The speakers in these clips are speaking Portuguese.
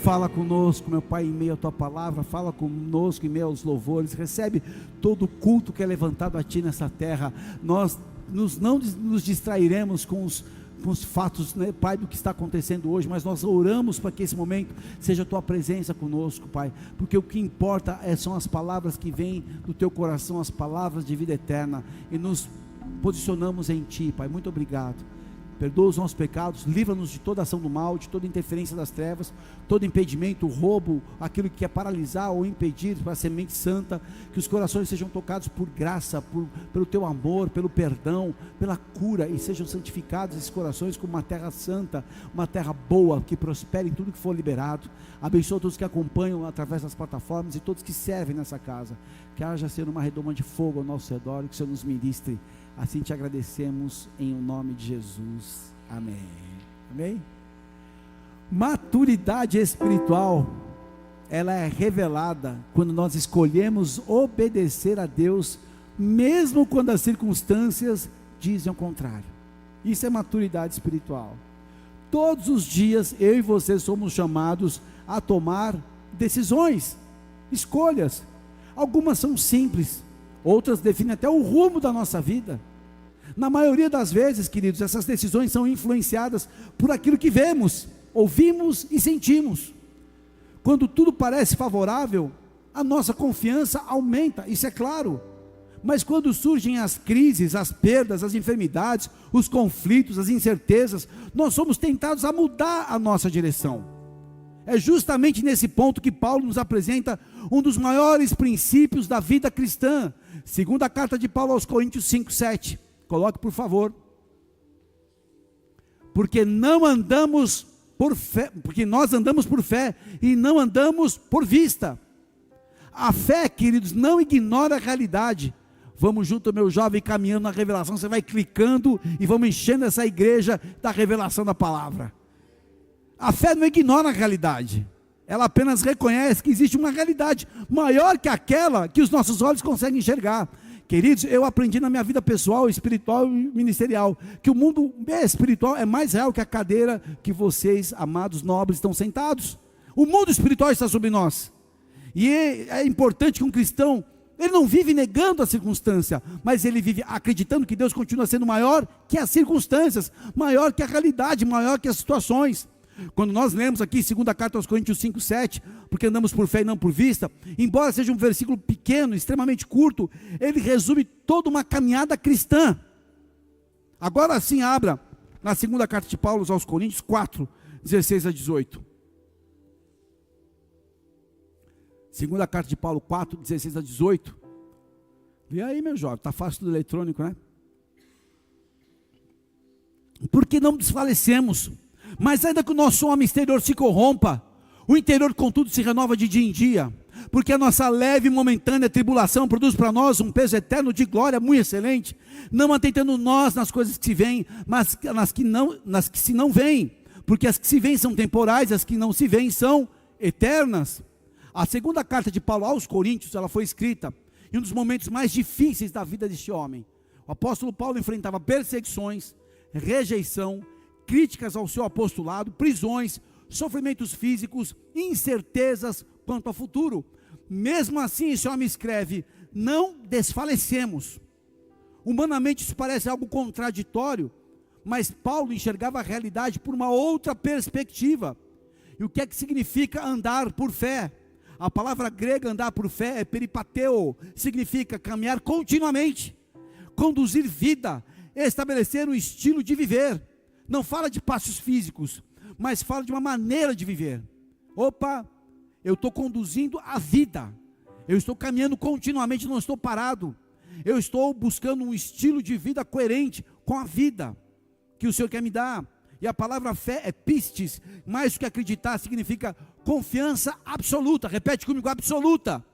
Fala conosco, meu Pai, em meio à Tua palavra, fala conosco em meio aos louvores, recebe todo o culto que é levantado a Ti nessa terra. Nós não nos distrairemos com os fatos, né, Pai, do que está acontecendo hoje, mas nós oramos para que esse momento seja a Tua presença conosco, Pai, porque o que importa são as palavras que vêm do Teu coração, as palavras de vida eterna, e nos posicionamos em Ti, Pai. Muito obrigado. Perdoa os nossos pecados, livra-nos de toda ação do mal, de toda interferência das trevas, todo impedimento, roubo, aquilo que quer paralisar ou impedir para a semente santa, que os corações sejam tocados por graça, pelo Teu amor, pelo perdão, pela cura, e sejam santificados esses corações como uma terra santa, uma terra boa, que prospere em tudo que for liberado. Abençoa todos que acompanham através das plataformas e todos que servem nessa casa, que haja sendo uma redoma de fogo ao nosso redor, e que o Senhor nos ministre. Assim te agradecemos em nome de Jesus, amém. Amém? Maturidade espiritual, ela é revelada quando nós escolhemos obedecer a Deus, mesmo quando as circunstâncias dizem o contrário. Isso é maturidade espiritual. Todos os dias eu e você somos chamados a tomar decisões, escolhas. Algumas são simples, outras definem até o rumo da nossa vida. Na maioria das vezes, queridos, essas decisões são influenciadas por aquilo que vemos, ouvimos e sentimos. Quando tudo parece favorável, a nossa confiança aumenta, isso é claro. Mas quando surgem as crises, as perdas, as enfermidades, os conflitos, as incertezas, nós somos tentados a mudar a nossa direção. É justamente nesse ponto que Paulo nos apresenta um dos maiores princípios da vida cristã. Segunda carta de Paulo aos Coríntios 5:7. Coloque, por favor. Porque não andamos por fé, porque nós andamos por fé e não andamos por vista. A fé, queridos, não ignora a realidade. Vamos junto, meu jovem, caminhando na revelação. Você vai clicando e vamos enchendo essa igreja da revelação da palavra. A fé não ignora a realidade, ela apenas reconhece que existe uma realidade maior que aquela que os nossos olhos conseguem enxergar. Queridos, eu aprendi na minha vida pessoal, espiritual e ministerial, que o mundo espiritual é mais real que a cadeira que vocês, amados nobres, estão sentados. O mundo espiritual está sobre nós, e é importante que um cristão, ele não vive negando a circunstância, mas ele vive acreditando que Deus continua sendo maior que as circunstâncias, maior que a realidade, maior que as situações. Quando nós lemos aqui, segunda carta aos Coríntios 5:7, porque andamos por fé e não por vista, embora seja um versículo pequeno, extremamente curto, ele resume toda uma caminhada cristã. Agora sim, abra na segunda carta de Paulo aos Coríntios 4:16-18. Segunda carta de Paulo 4:16-18. Vê aí, meu jovem, está fácil do eletrônico, né? Porque não desfalecemos, mas ainda que o nosso homem exterior se corrompa, o interior contudo se renova de dia em dia, porque a nossa leve e momentânea tribulação produz para nós um peso eterno de glória muito excelente, não atentando nós nas coisas que se veem, mas nas que se não veem, porque as que se veem são temporais, as que não se veem são eternas. A segunda carta de Paulo aos Coríntios, ela foi escrita em um dos momentos mais difíceis da vida deste homem. O apóstolo Paulo enfrentava perseguições, rejeição, críticas ao seu apostolado, prisões, sofrimentos físicos, incertezas quanto ao futuro. Mesmo assim, esse homem escreve: não desfalecemos. Humanamente isso parece algo contraditório, mas Paulo enxergava a realidade por uma outra perspectiva. E o que é que significa andar por fé? A palavra grega andar por fé é peripateo, significa caminhar continuamente, conduzir vida, estabelecer um estilo de viver. Não fala de passos físicos, mas fala de uma maneira de viver. Opa, eu estou conduzindo a vida, eu estou caminhando continuamente, não estou parado, eu estou buscando um estilo de vida coerente com a vida que o Senhor quer me dar. E a palavra fé é pistis, mais do que acreditar, significa confiança absoluta. Repete comigo: absoluta.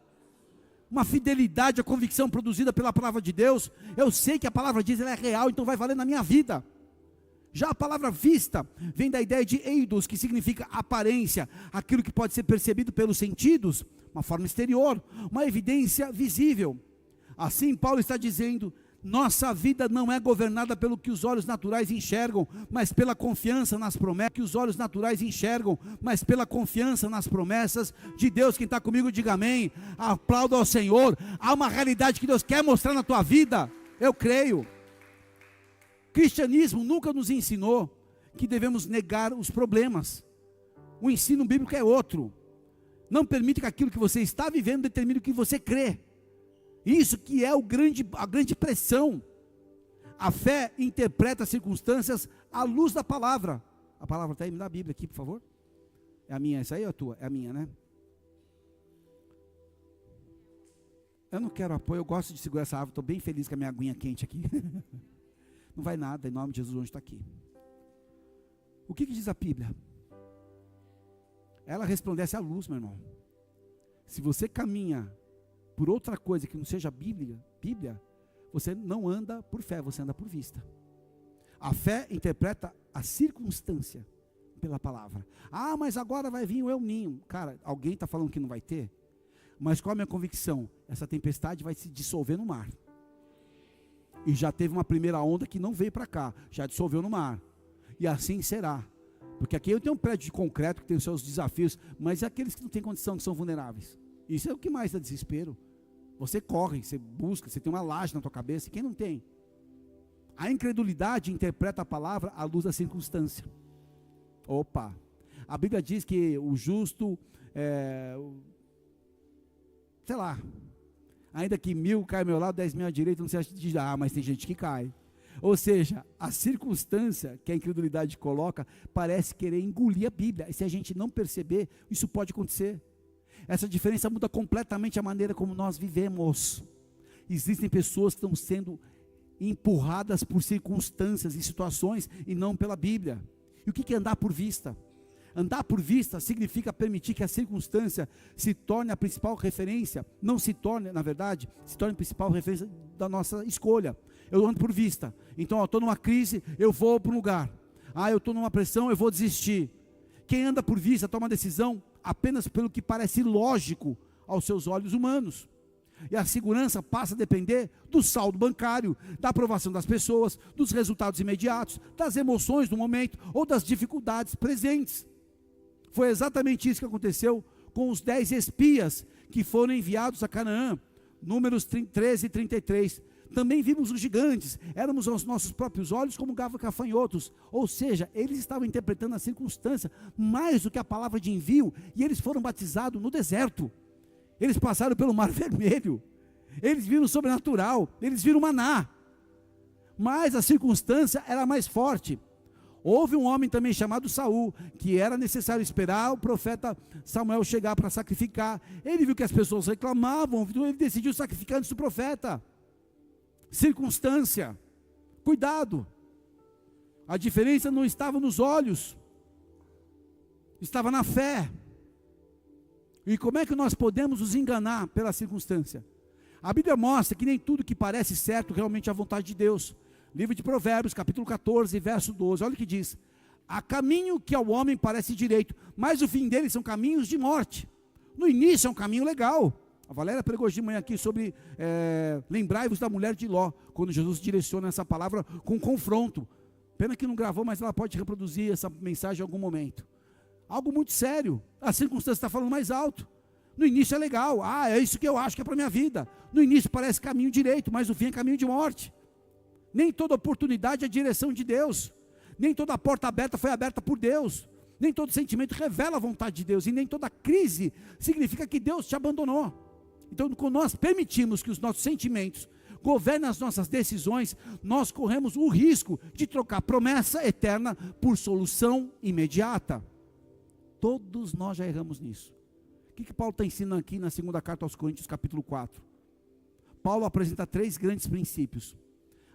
Uma fidelidade à convicção produzida pela palavra de Deus. Eu sei que a palavra diz, ela é real, então vai valer na minha vida. Já a palavra vista vem da ideia de eidos, que significa aparência, aquilo que pode ser percebido pelos sentidos, uma forma exterior, uma evidência visível. Assim Paulo está dizendo: Nossa vida não é governada pelo que os olhos naturais enxergam, mas pela confiança nas promessas que os olhos naturais enxergam, mas pela confiança nas promessas de Deus. Quem está comigo, diga amém. Aplauda ao Senhor. Há uma realidade que Deus quer mostrar na tua vida. Eu creio. Cristianismo nunca nos ensinou que devemos negar os problemas. O ensino bíblico é outro. Não permite que aquilo que você está vivendo determine o que você crê. Isso que é a grande pressão. A fé interpreta as circunstâncias à luz da palavra. A palavra está aí, me dá a Bíblia aqui, por favor. É a minha, essa aí ou a tua? É a minha, né? Eu não quero apoio, eu gosto de segurar essa árvore, estou bem feliz com a minha aguinha quente aqui. Não vai nada, em nome de Jesus, onde está aqui. O que diz a Bíblia? Ela resplandece à luz, meu irmão. Se você caminha por outra coisa que não seja Bíblia, você não anda por fé, você anda por vista. A fé interpreta a circunstância pela palavra. Ah, mas agora vai vir o El Ninho. Cara, alguém está falando que não vai ter? Mas qual a minha convicção? Essa tempestade vai se dissolver no mar. E já teve uma primeira onda que não veio para cá, já dissolveu no mar. E assim será. Porque aqui eu tenho um prédio de concreto que tem os seus desafios, mas é aqueles que não têm condição, que são vulneráveis. Isso é o que mais dá desespero. Você corre, você busca, você tem uma laje na tua cabeça, e quem não tem? A incredulidade interpreta a palavra à luz da circunstância. Opa! A Bíblia diz que o justo, sei lá, ainda que 1.000 cai ao meu lado, 10.000 à direita, não sei se diz, mas tem gente que cai. Ou seja, a circunstância que a incredulidade coloca, parece querer engolir a Bíblia, e se a gente não perceber, isso pode acontecer. Essa diferença muda completamente a maneira como nós vivemos. Existem pessoas que estão sendo empurradas por circunstâncias e situações, e não pela Bíblia. E o que é andar por vista? Andar por vista significa permitir que a circunstância se torne a principal referência, não se torne, na verdade, se torne a principal referência da nossa escolha. Eu ando por vista, então eu estou numa crise, eu vou para um lugar. Eu estou numa pressão, eu vou desistir. Quem anda por vista toma decisão apenas pelo que parece lógico aos seus olhos humanos. E a segurança passa a depender do saldo bancário, da aprovação das pessoas, dos resultados imediatos, das emoções do momento ou das dificuldades presentes. Foi exatamente isso que aconteceu com os 10 espias que foram enviados a Canaã, Números 13 e 33. Também vimos os gigantes, éramos aos nossos próprios olhos como gafanhotos, ou seja, eles estavam interpretando a circunstância mais do que a palavra de envio, e eles foram batizados no deserto, eles passaram pelo mar vermelho, eles viram o sobrenatural, eles viram maná, mas a circunstância era mais forte. Houve um homem também chamado Saul, que era necessário esperar o profeta Samuel chegar para sacrificar. Ele viu que as pessoas reclamavam, então ele decidiu sacrificar antes do profeta. Circunstância, cuidado, a diferença não estava nos olhos, estava na fé. E como é que nós podemos nos enganar pela circunstância? A Bíblia mostra que nem tudo que parece certo realmente é a vontade de Deus. Livro de Provérbios, capítulo 14, verso 12, olha o que diz: há caminho que ao homem parece direito, mas o fim dele são caminhos de morte. No início é um caminho legal. A Valéria pregou de manhã aqui sobre lembrai-vos da mulher de Ló, quando Jesus direciona essa palavra com confronto. Pena que não gravou, mas ela pode reproduzir essa mensagem em algum momento. Algo muito sério, a circunstância está falando mais alto. No início é legal, é isso que eu acho que é para a minha vida. No início parece caminho direito, mas o fim é caminho de morte. Nem toda oportunidade é a direção de Deus, nem toda porta aberta foi aberta por Deus, nem todo sentimento revela a vontade de Deus, e nem toda crise significa que Deus te abandonou. Então, quando nós permitimos que os nossos sentimentos governem as nossas decisões, nós corremos o risco de trocar promessa eterna por solução imediata. Todos nós já erramos nisso. O que Paulo está ensinando aqui na segunda carta aos Coríntios, capítulo 4? Paulo apresenta 3 grandes princípios.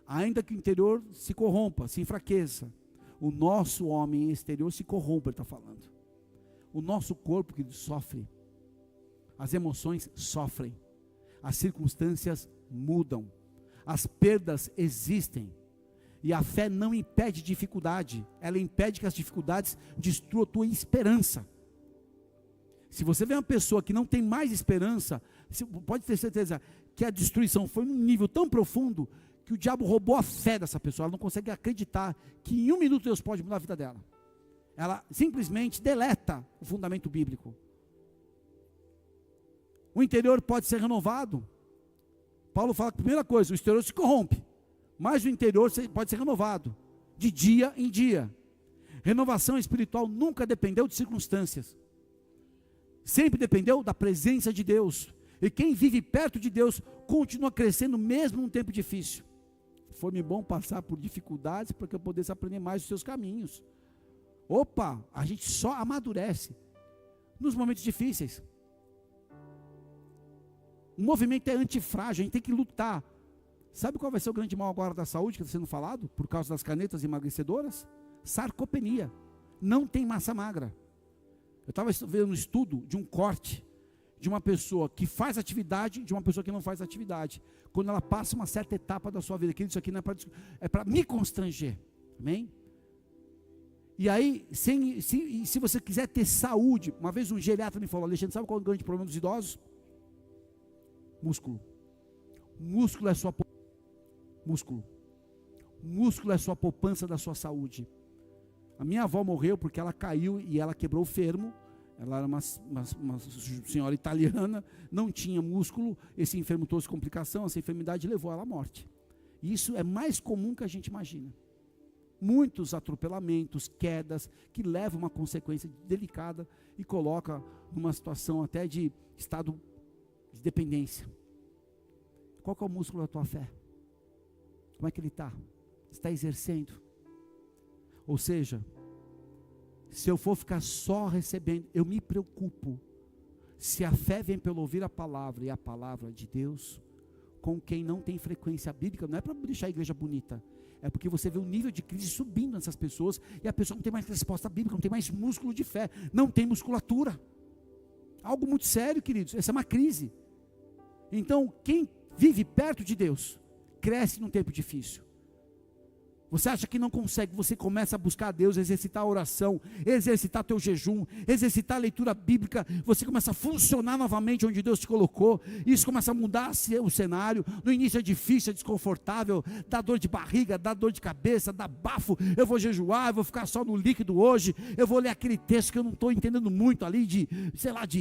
Ainda que o interior se corrompa, se enfraqueça, o nosso homem exterior se corrompe, ele está falando. O nosso corpo que sofre, as emoções sofrem, as circunstâncias mudam, as perdas existem, e a fé não impede dificuldade, ela impede que as dificuldades destruam a tua esperança. Se você vê uma pessoa que não tem mais esperança, pode ter certeza que a destruição foi num nível tão profundo, que que o diabo roubou a fé dessa pessoa. Ela não consegue acreditar que em um minuto Deus pode mudar a vida dela. Ela simplesmente deleta o fundamento bíblico. O interior pode ser renovado. Paulo fala que a primeira coisa, o exterior se corrompe, mas o interior pode ser renovado, de dia em dia. Renovação espiritual nunca dependeu de circunstâncias, sempre dependeu da presença de Deus. E quem vive perto de Deus continua crescendo mesmo num tempo difícil. Foi-me bom passar por dificuldades para que eu pudesse aprender mais os seus caminhos. Opa, a gente só amadurece nos momentos difíceis. O movimento é antifrágil, a gente tem que lutar. Sabe qual vai ser o grande mal agora da saúde que está sendo falado? Por causa das canetas emagrecedoras? Sarcopenia. Não tem massa magra. Eu estava vendo um estudo de um corte de uma pessoa que faz atividade, de uma pessoa que não faz atividade. Quando ela passa uma certa etapa da sua vida, que isso aqui não é para me constranger. Amém? E aí, se você quiser ter saúde, uma vez um geriatra me falou, Alexandre, sabe qual é o grande problema dos idosos? Músculo. Músculo é sua poupança da sua saúde. A minha avó morreu porque ela caiu e ela quebrou o fermo. Ela era uma senhora italiana, não tinha músculo, esse enfermo trouxe complicação, essa enfermidade levou ela à morte. E isso é mais comum que a gente imagina. Muitos atropelamentos, quedas, que levam uma consequência delicada e coloca numa situação até de estado de dependência. Qual que é o músculo da tua fé? Como é que ele está? Está exercendo? Ou seja, se eu for ficar só recebendo, eu me preocupo. Se a fé vem pelo ouvir a palavra, e a palavra de Deus, com quem não tem frequência bíblica, não é para deixar a igreja bonita, é porque você vê o nível de crise subindo nessas pessoas, e a pessoa não tem mais resposta bíblica, não tem mais músculo de fé, não tem musculatura. Algo muito sério, queridos, essa é uma crise. Então, quem vive perto de Deus, cresce num tempo difícil. Você acha que não consegue, você começa a buscar a Deus, exercitar a oração, exercitar teu jejum, exercitar a leitura bíblica, você começa a funcionar novamente onde Deus te colocou, isso começa a mudar o cenário. No início é difícil, é desconfortável, dá dor de barriga, dá dor de cabeça, dá bafo, eu vou jejuar, eu vou ficar só no líquido hoje, eu vou ler aquele texto que eu não estou entendendo muito ali, de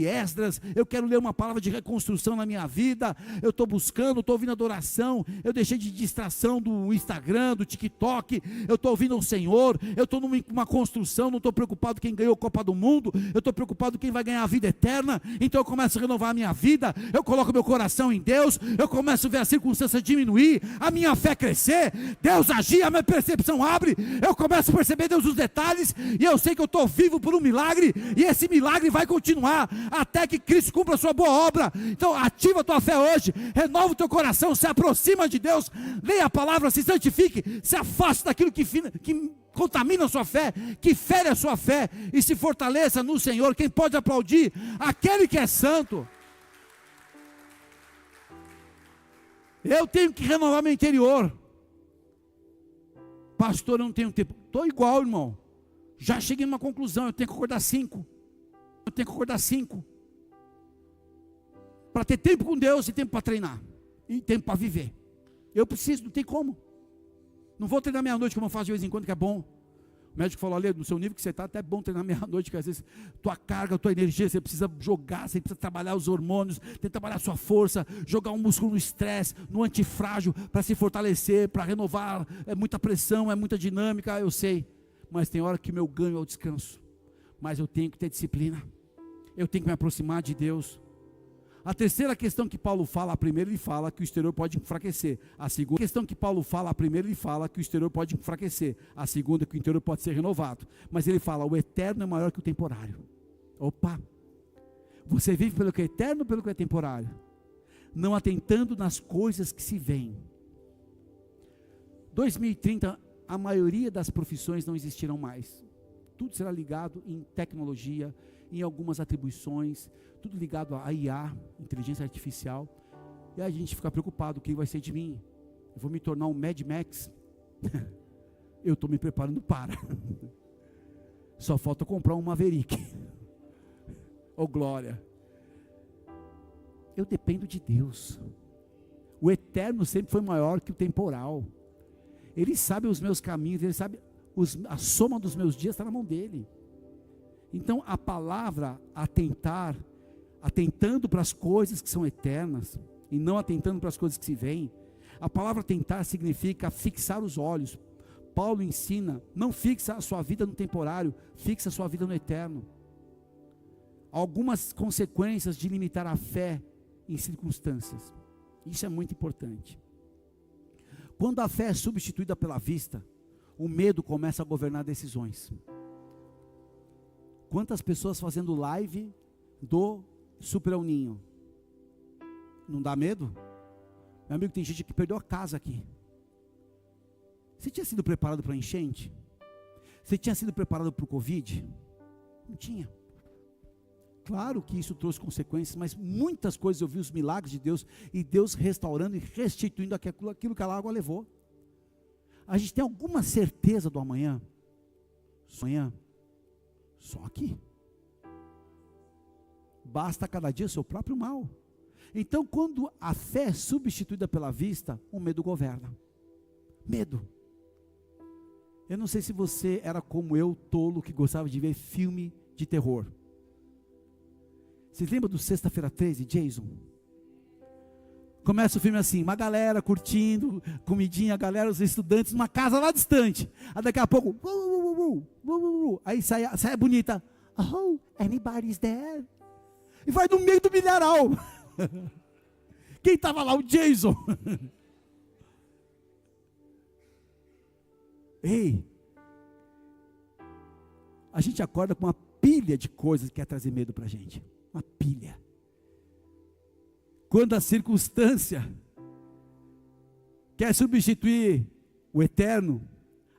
Esdras, eu quero ler uma palavra de reconstrução na minha vida, eu estou buscando, estou ouvindo adoração, eu deixei de distração do Instagram, do TikTok, eu estou ouvindo o Senhor, eu estou numa construção, não estou preocupado quem ganhou a Copa do Mundo, eu estou preocupado quem vai ganhar a vida eterna. Então eu começo a renovar a minha vida, eu coloco meu coração em Deus, eu começo a ver a circunstância diminuir, a minha fé crescer, Deus agir, a minha percepção abre, eu começo a perceber Deus os detalhes, e eu sei que eu estou vivo por um milagre, e esse milagre vai continuar, até que Cristo cumpra a sua boa obra. Então ativa a tua fé hoje, renova o teu coração, se aproxima de Deus, leia a palavra, se santifique, se afaste daquilo que contamina a sua fé, que fere a sua fé, e se fortaleça no Senhor. Quem pode aplaudir? Aquele que é santo. Eu tenho que renovar meu interior. Pastor, eu não tenho tempo. Estou igual, irmão. Já cheguei numa conclusão, eu tenho que acordar 5. Para ter tempo com Deus e tempo para treinar. E tempo para viver. Eu preciso, não tem como. Não vou treinar meia-noite como eu faço de vez em quando, que é bom. O médico falou, ali, no seu nível que você está, até é bom treinar meia-noite, que às vezes tua carga, tua energia, você precisa jogar, você precisa trabalhar os hormônios, tem que trabalhar a sua força, jogar um músculo no estresse, no antifrágil, para se fortalecer, para renovar. É muita pressão, é muita dinâmica, eu sei. Mas tem hora que meu ganho é o descanso. Mas eu tenho que ter disciplina. Eu tenho que me aproximar de Deus. A terceira questão que Paulo fala, a primeira ele fala que o exterior pode enfraquecer. A segunda questão que Paulo fala, a primeira ele fala que o exterior pode enfraquecer. A segunda que o interior pode ser renovado. Mas ele fala, o eterno é maior que o temporário. Opa! Você vive pelo que é eterno ou pelo que é temporário? Não atentando nas coisas que se veem. 2030, a maioria das profissões não existirão mais. Tudo será ligado em tecnologia, em algumas atribuições, tudo ligado a IA, inteligência artificial, e aí a gente fica preocupado, o que vai ser de mim? Eu vou me tornar um Mad Max? Eu estou me preparando para. Só falta comprar um Maverick. Oh glória! Eu dependo de Deus. O eterno sempre foi maior que o temporal. Ele sabe os meus caminhos, Ele sabe, a soma dos meus dias está na mão dEle. Então a palavra atentando para as coisas que são eternas, e não atentando para as coisas que se veem. A palavra atentar significa fixar os olhos. Paulo ensina, não fixa a sua vida no temporário, fixa a sua vida no eterno. Algumas consequências de limitar a fé em circunstâncias. Isso é muito importante. Quando a fé é substituída pela vista, o medo começa a governar decisões. Quantas pessoas fazendo live do Super El Ninho? Não dá medo? Meu amigo, tem gente que perdeu a casa aqui. Você tinha sido preparado para a enchente? Você tinha sido preparado para o Covid? Não tinha. Claro que isso trouxe consequências, mas muitas coisas eu vi os milagres de Deus, e Deus restaurando e restituindo aquilo que a água levou. A gente tem alguma certeza do amanhã? Amanhã, só aqui. Basta cada dia o seu próprio mal. Então, quando a fé é substituída pela vista, o medo governa. Medo. Eu não sei se você era como eu, tolo, que gostava de ver filme de terror. Vocês lembram do Sexta-feira 13, Jason? Começa o filme assim, uma galera curtindo, comidinha, a galera, os estudantes, numa casa lá distante. Aí daqui a pouco, aí sai a bonita, oh, anybody's there? E vai no meio do milharal. Quem estava lá? O Jason. Ei, a gente acorda com uma pilha de coisas que quer trazer medo para a gente. Uma pilha. Quando a circunstância quer substituir o eterno,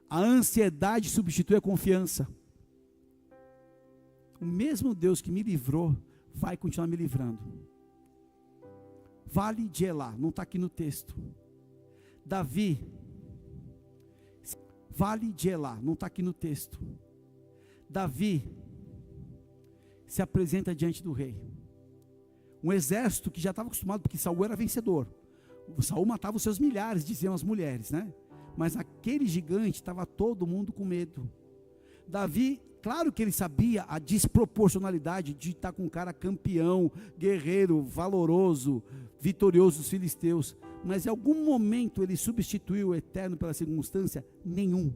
a ansiedade substitui a confiança. O mesmo Deus que me livrou vai continuar me livrando. Vale de Elá, não está aqui no texto. Davi, vale de Elá, não está aqui no texto. Davi se apresenta diante do rei. Um exército que já estava acostumado, porque Saul era vencedor. Saul matava os seus milhares, diziam as mulheres, né? Mas aquele gigante, estava todo mundo com medo. Davi, claro que ele sabia a desproporcionalidade de estar com um cara campeão, guerreiro, valoroso, vitorioso dos filisteus. Mas em algum momento ele substituiu o eterno pela circunstância? Nenhum.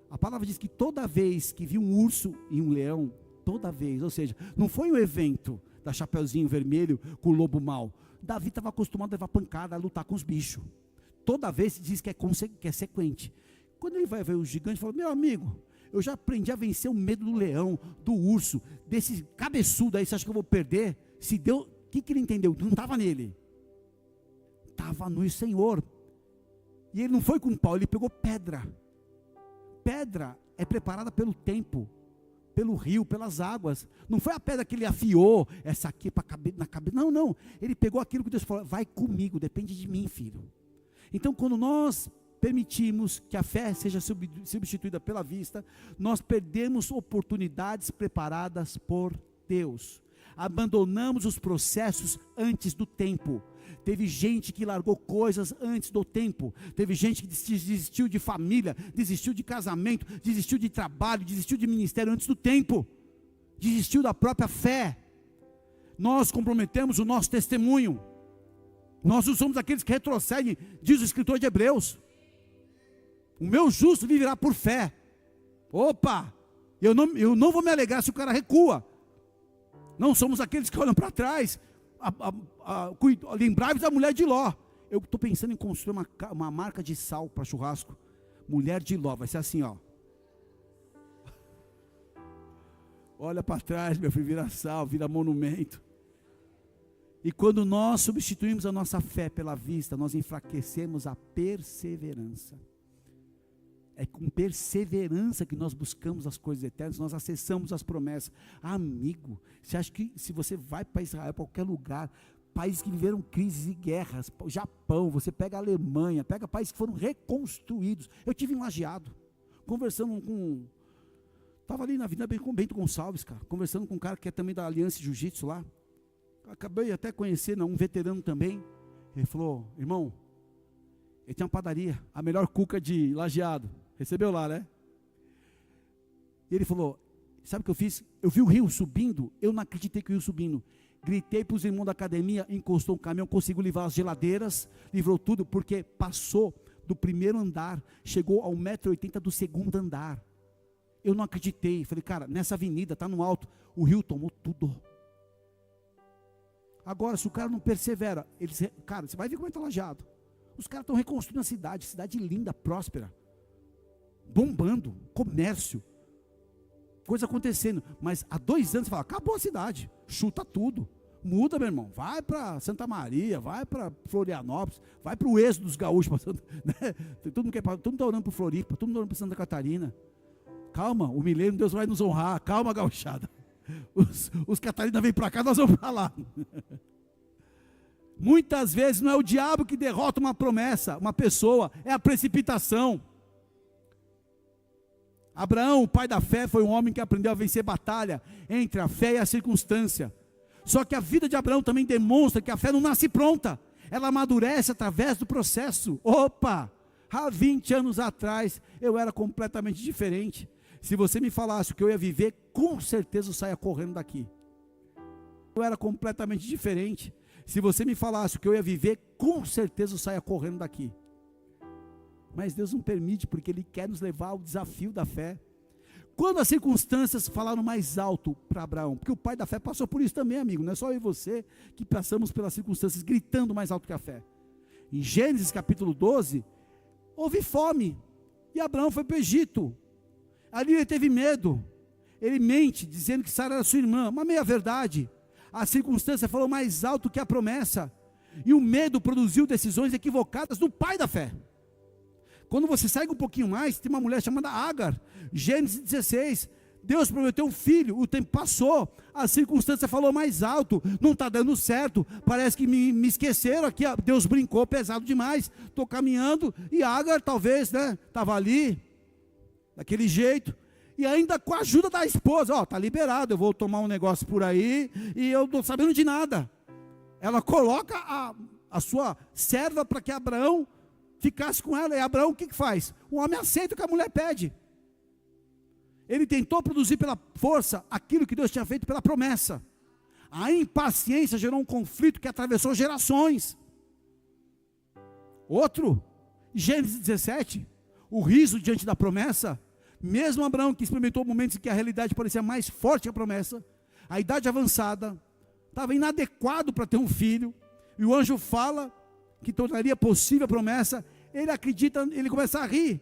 A palavra diz que toda vez que viu um urso e um leão, toda vez, ou seja, não foi um evento da Chapeuzinho Vermelho com o lobo mau. Davi estava acostumado a levar pancada, a lutar com os bichos. Toda vez diz que é sequente. Quando ele vai ver o gigante, fala, meu amigo, eu já aprendi a vencer o medo do leão, do urso, desse cabeçudo aí, você acha que eu vou perder? Se deu, o que ele entendeu? Não estava nele, estava no Senhor. E ele não foi com pau, ele pegou pedra. Pedra é preparada pelo tempo, pelo rio, pelas águas. Não foi a pedra que ele afiou, essa aqui para caber na cabeça. Não, não. Ele pegou aquilo que Deus falou, vai comigo, depende de mim, filho. Então, quando nós permitimos que a fé seja substituída pela vista, nós perdemos oportunidades preparadas por Deus. Abandonamos os processos antes do tempo. Teve gente que largou coisas antes do tempo. Teve gente que desistiu de família, desistiu de casamento, desistiu de trabalho, desistiu de ministério antes do tempo. Desistiu da própria fé. Nós comprometemos o nosso testemunho. Nós não somos aqueles que retrocedem, diz o escritor de Hebreus. O meu justo viverá por fé. Opa! Eu não vou me alegrar se o cara recua. Não somos aqueles que olham para trás. Lembrai-vos da mulher de Ló. Eu estou pensando em construir uma marca de sal para churrasco. Mulher de Ló, vai ser assim, ó. Olha para trás, meu filho, vira sal, vira monumento. E quando nós substituímos a nossa fé pela vista, nós enfraquecemos a perseverança. É com perseverança que nós buscamos as coisas eternas, nós acessamos as promessas. Amigo, você acha que se você vai para Israel, para qualquer lugar, países que viveram crises e guerras, Japão, você pega a Alemanha, pega países que foram reconstruídos. Eu tive em Lajeado, conversando com, estava ali na Avenida Bento Gonçalves, cara, conversando com um cara que é também da Aliança Jiu-Jitsu lá. acabei até conhecendo um veterano também. Ele falou: irmão, ele tinha uma padaria, a melhor cuca de Lajeado. Recebeu lá, né? E ele falou: sabe o que eu fiz? Eu vi o rio subindo, eu não acreditei que o rio subindo. Gritei para os irmãos da academia, encostou um caminhão, conseguiu livrar as geladeiras, livrou tudo, porque passou do primeiro andar, chegou ao 1,80 m do segundo andar. Eu não acreditei, falei: cara, nessa avenida, está no alto, o rio tomou tudo. Agora, se o cara não persevera, cara, você vai ver como está Lajeado. Os caras estão reconstruindo a cidade linda, próspera, bombando, comércio, coisa acontecendo. Mas há 2 anos você fala: acabou a cidade, chuta tudo, muda, meu irmão, vai para Santa Maria, vai para Florianópolis, vai para o êxodo dos gaúchos, né? Todo mundo está orando para Floripa, todo mundo orando para Santa Catarina. Calma, o milênio Deus vai nos honrar, calma, gauchada. Os catarinas vêm para cá, nós vamos para lá. Muitas vezes não é o diabo que derrota uma promessa, uma pessoa, é a precipitação. Abraão, o pai da fé, foi um homem que aprendeu a vencer batalha entre a fé e a circunstância. Só que a vida de Abraão também demonstra que a fé não nasce pronta, ela amadurece através do processo. Opa, há 20 anos atrás eu era completamente diferente. Se você me falasse o que eu ia viver, com certeza eu saia correndo daqui. Eu era completamente diferente. Se você me falasse o que eu ia viver, com certeza eu saia correndo daqui. Mas Deus não permite, porque Ele quer nos levar ao desafio da fé. Quando as circunstâncias falaram mais alto para Abraão, porque o pai da fé passou por isso também, amigo, não é só eu e você que passamos pelas circunstâncias gritando mais alto que a fé. Em Gênesis capítulo 12, houve fome, e Abraão foi para o Egito. Ali ele teve medo, ele mente, dizendo que Sara era sua irmã, uma meia verdade. A circunstância falou mais alto que a promessa, e o medo produziu decisões equivocadas do pai da fé. Quando você segue um pouquinho mais, tem uma mulher chamada Agar, Gênesis 16, Deus prometeu um filho, o tempo passou, a circunstância falou mais alto, não está dando certo, parece que me esqueceram aqui, Deus brincou pesado demais, estou caminhando, e Agar talvez, estava ali, daquele jeito, e ainda com a ajuda da esposa, está liberado, eu vou tomar um negócio por aí, e eu não estou sabendo de nada. Ela coloca a sua serva para que Abraão ficasse com ela, e Abraão o que faz? O homem aceita o que a mulher pede. Ele tentou produzir pela força aquilo que Deus tinha feito pela promessa. A impaciência gerou um conflito que atravessou gerações. Outro, Gênesis 17, o riso diante da promessa. Mesmo Abraão, que experimentou momentos em que a realidade parecia mais forte que a promessa, a idade avançada, estava inadequado para ter um filho, e o anjo fala que tornaria possível a promessa, ele acredita, ele começa a rir,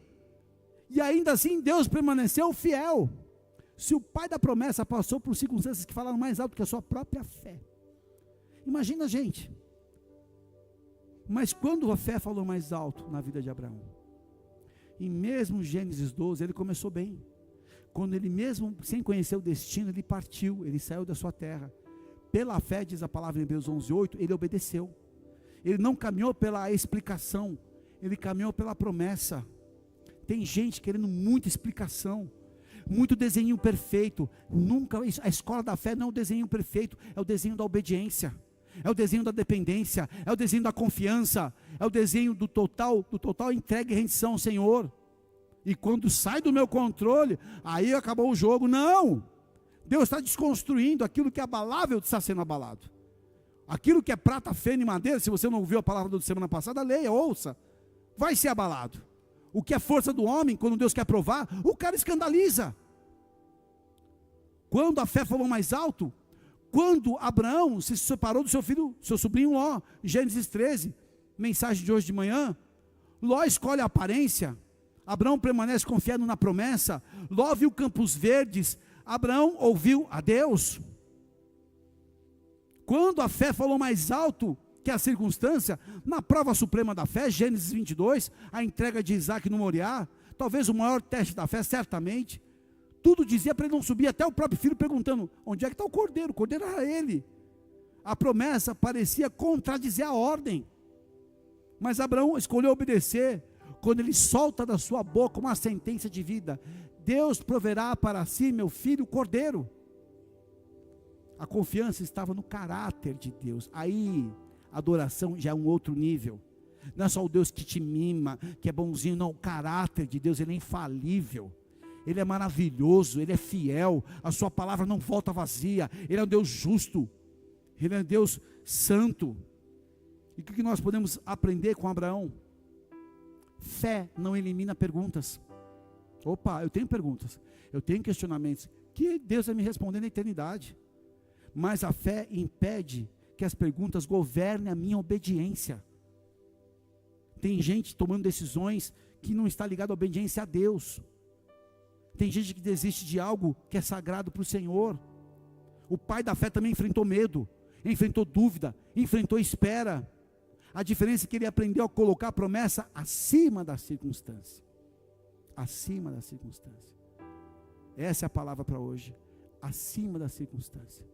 e ainda assim Deus permaneceu fiel. Se o pai da promessa passou por circunstâncias que falaram mais alto que a sua própria fé, imagina a gente. Mas quando a fé falou mais alto na vida de Abraão, e mesmo Gênesis 12, ele começou bem, quando ele mesmo, sem conhecer o destino, ele partiu, ele saiu da sua terra, pela fé, diz a palavra em Hebreus 11:8, ele obedeceu, ele não caminhou pela explicação, ele caminhou pela promessa. Tem gente querendo muita explicação, muito desenho perfeito. Nunca, a escola da fé não é o desenho perfeito, é o desenho da obediência, é o desenho da dependência, é o desenho da confiança, é o desenho do total entrega e rendição ao Senhor. E quando sai do meu controle, aí acabou o jogo. Não, Deus está desconstruindo aquilo que é abalável, está sendo abalado. Aquilo que é prata, feno e madeira, se você não ouviu a palavra da semana passada, leia, ouça, vai ser abalado. O que é força do homem, quando Deus quer provar, o cara escandaliza. Quando a fé falou mais alto, quando Abraão se separou do seu filho, seu sobrinho Ló, Gênesis 13, mensagem de hoje de manhã, Ló escolhe a aparência, Abraão permanece confiado na promessa, Ló viu campos verdes, Abraão ouviu a Deus. Quando a fé falou mais alto que a circunstância, na prova suprema da fé, Gênesis 22, a entrega de Isaac no Moriá, talvez o maior teste da fé, certamente, tudo dizia para ele não subir, até o próprio filho perguntando, onde é que está o cordeiro? O cordeiro era ele. A promessa parecia contradizer a ordem, mas Abraão escolheu obedecer, quando ele solta da sua boca uma sentença de vida, Deus proverá para si, meu filho, o cordeiro. A confiança estava no caráter de Deus. Aí, a adoração já é um outro nível. Não é só o Deus que te mima, que é bonzinho, não. O caráter de Deus, ele é infalível. Ele é maravilhoso, ele é fiel. A sua palavra não volta vazia. Ele é um Deus justo. Ele é um Deus santo. E o que nós podemos aprender com Abraão? Fé não elimina perguntas. Opa, eu tenho perguntas, eu tenho questionamentos, que Deus vai me responder na eternidade. Mas a fé impede que as perguntas governem a minha obediência. Tem gente tomando decisões que não está ligada à obediência a Deus. Tem gente que desiste de algo que é sagrado para o Senhor. O pai da fé também enfrentou medo, enfrentou dúvida, enfrentou espera. A diferença é que ele aprendeu a colocar a promessa acima da circunstância. Acima da circunstância. Essa é a palavra para hoje. Acima da circunstância.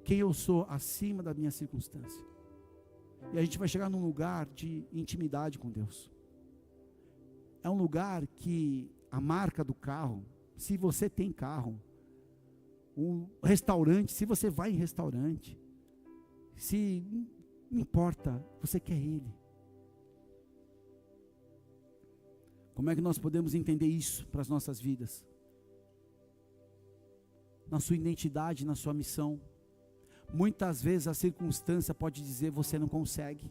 Quem eu sou acima da minha circunstância. E a gente vai chegar num lugar de intimidade com Deus. É um lugar que a marca do carro, se você tem carro, um restaurante, se você vai em restaurante, se não importa, você quer Ele. Como é que nós podemos entender isso para as nossas vidas? Na sua identidade, na sua missão. Muitas vezes a circunstância pode dizer você não consegue.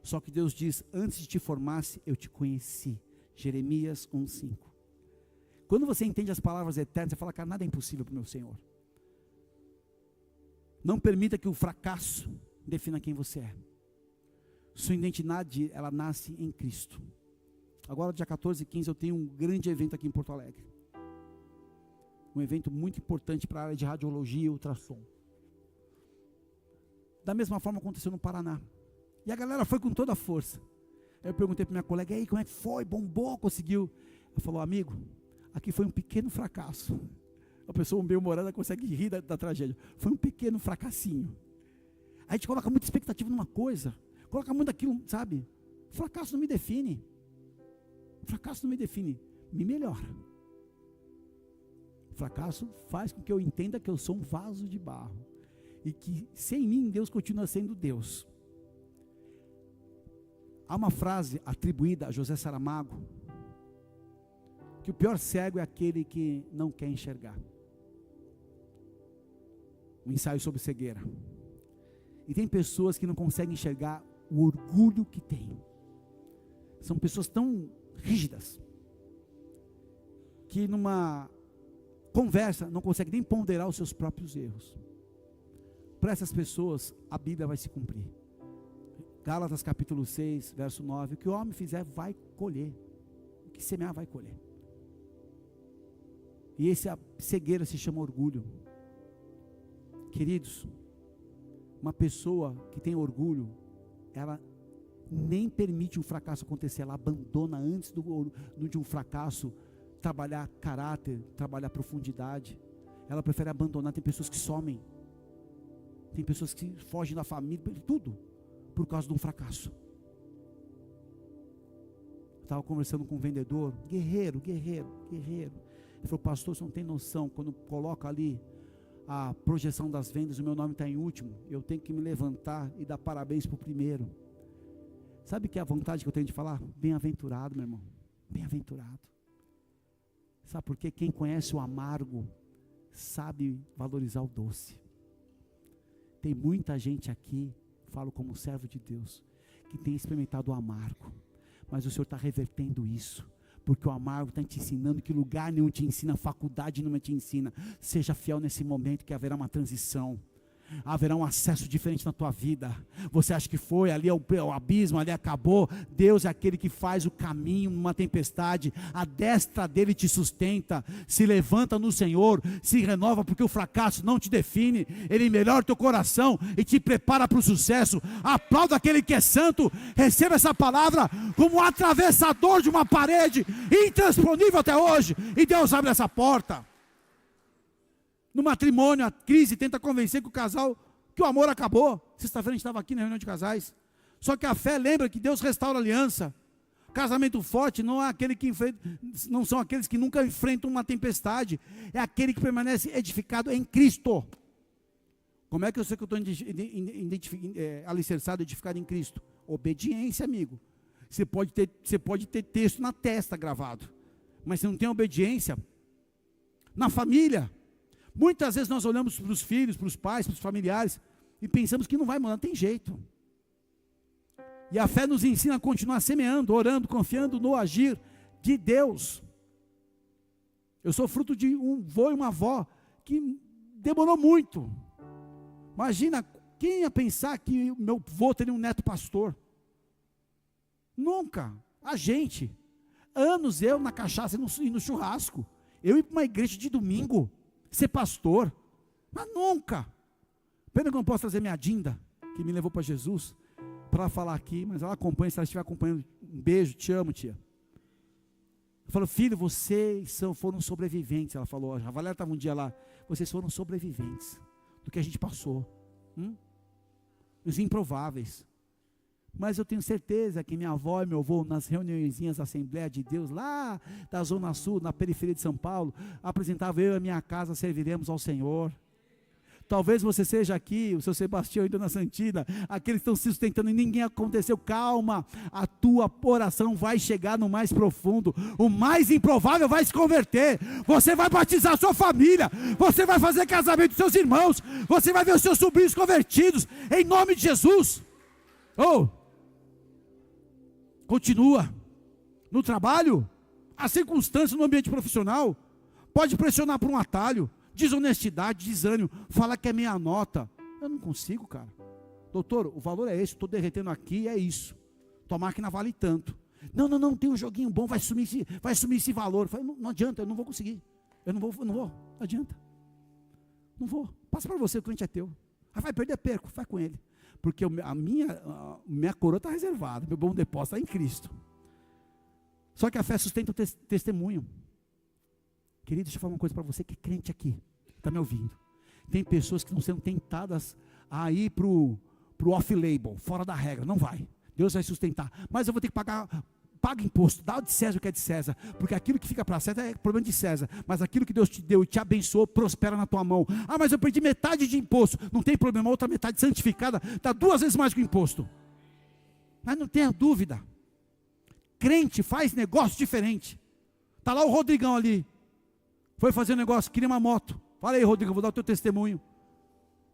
Só que Deus diz, antes de te formasse, eu te conheci. Jeremias 1:5. Quando você entende as palavras eternas, você fala, cara, nada é impossível para o meu Senhor. Não permita que o fracasso defina quem você é. Sua identidade, ela nasce em Cristo. Agora, dia 14 e 15, eu tenho um grande evento aqui em Porto Alegre. Um evento muito importante para a área de radiologia e ultrassom. Da mesma forma aconteceu no Paraná. E a galera foi com toda a força. Aí eu perguntei para minha colega, e aí, como é que foi? Bombou? Conseguiu? Ela falou, amigo, aqui foi um pequeno fracasso. A pessoa meio humorada consegue rir da tragédia. Foi um pequeno fracassinho. A gente coloca muita expectativa numa coisa. Coloca muito aquilo, sabe? Fracasso não me define. Fracasso não me define. Me melhora. Fracasso faz com que eu entenda que eu sou um vaso de barro. E que sem mim Deus continua sendo Deus. Há uma frase atribuída a José Saramago, que o pior cego é aquele que não quer enxergar. Um ensaio sobre cegueira. E tem pessoas que não conseguem enxergar o orgulho que tem. São pessoas tão rígidas, que numa conversa não conseguem nem ponderar os seus próprios erros. Para essas pessoas, a Bíblia vai se cumprir. Gálatas capítulo 6, verso 9, o que o homem fizer vai colher, o que semear vai colher. E essa cegueira se chama orgulho. Queridos, uma pessoa que tem orgulho, ela nem permite um fracasso acontecer, ela abandona antes de um fracasso, trabalhar caráter, trabalhar profundidade. Ela prefere abandonar. Tem pessoas que somem, tem pessoas que fogem da família, tudo por causa de um fracasso. Estava conversando com um vendedor, guerreiro. Ele falou, pastor, você não tem noção, quando coloca ali a projeção das vendas, o meu nome está em último, eu tenho que me levantar e dar parabéns para o primeiro. Sabe que é a vontade que eu tenho de falar? Bem-aventurado, meu irmão, bem-aventurado. Sabe por quê? Quem conhece o amargo, sabe valorizar o doce. Tem muita gente aqui, falo como servo de Deus, que tem experimentado o amargo, mas o Senhor está revertendo isso, porque o amargo está te ensinando que lugar nenhum te ensina, faculdade nenhuma te ensina. Seja fiel nesse momento que haverá uma transição, haverá um acesso diferente na tua vida. Você acha que foi, ali é o abismo, ali acabou. Deus é aquele que faz o caminho numa tempestade, a destra dele te sustenta. Se levanta no Senhor, se renova, porque o fracasso não te define, ele melhora o teu coração e te prepara para o sucesso. Aplauda aquele que é santo, receba essa palavra como um atravessador de uma parede intransponível até hoje, e Deus abre essa porta. No matrimônio, a crise tenta convencer que o casal, que o amor acabou. Sexta-feira a gente estava aqui na reunião de casais. Só que a fé lembra que Deus restaura a aliança. Casamento forte não é aquele que não são aqueles que nunca enfrentam uma tempestade. É aquele que permanece edificado em Cristo. Como é que eu sei que eu estou alicerçado, edificado em Cristo? Obediência, amigo. Você pode ter texto na testa gravado, mas se não tem obediência, na família, muitas vezes nós olhamos para os filhos, para os pais, para os familiares, e pensamos que não vai mudar, não tem jeito. E a fé nos ensina a continuar semeando, orando, confiando no agir de Deus. Eu sou fruto de um vô e uma avó que demorou muito. Imagina, quem ia pensar que o meu vô teria um neto pastor? Nunca. A gente. Anos eu na cachaça e no churrasco. Eu ir para uma igreja de domingo, ser pastor. Mas nunca. Pena que eu não posso trazer minha Dinda, que me levou para Jesus, para ela falar aqui, mas ela acompanha, se ela estiver acompanhando, um beijo, te amo, tia. Eu falo, filho, vocês foram sobreviventes. Ela falou, a Valéria estava um dia lá, vocês foram sobreviventes do que a gente passou. Os improváveis. Mas eu tenho certeza que minha avó e meu avô, nas reuniõezinhas da Assembleia de Deus, lá da Zona Sul, na periferia de São Paulo, apresentavam, eu e a minha casa serviremos ao Senhor. Talvez você seja aqui, o seu Sebastião e Dona Santina, aqueles que estão se sustentando e ninguém aconteceu. Calma, a tua oração vai chegar no mais profundo. O mais improvável vai se converter. Você vai batizar a sua família. Você vai fazer casamento dos seus irmãos. Você vai ver os seus sobrinhos convertidos. Em nome de Jesus. Continua. No trabalho, a circunstância no ambiente profissional pode pressionar por um atalho. Desonestidade, desânimo, fala que é meia nota. Eu não consigo, cara. Doutor, o valor é esse, estou derretendo aqui, é isso. Tua máquina vale tanto. Não, tem um joguinho bom, vai sumir esse valor. Eu falei, não adianta, eu não vou conseguir. Eu não vou, não adianta. Não vou. Passa para você, o cliente é teu. Vai perder, perco, vai com ele. Porque a minha coroa está reservada, meu bom depósito está em Cristo. Só que a fé sustenta o testemunho. Querido, deixa eu falar uma coisa para você que é crente aqui, está me ouvindo. Tem pessoas que estão sendo tentadas a ir para o off-label, fora da regra. Não vai, Deus vai sustentar. Mas eu vou ter que paga imposto, dá de César o que é de César, porque aquilo que fica para César é problema de César, mas aquilo que Deus te deu e te abençoou, prospera na tua mão. Mas eu perdi metade de imposto, não tem problema, a outra metade santificada, dá 2 vezes mais que o imposto. Mas não tenha dúvida, crente faz negócio diferente. Está lá o Rodrigão ali, foi fazer um negócio, queria uma moto. Fala aí, Rodrigo, vou dar o teu testemunho.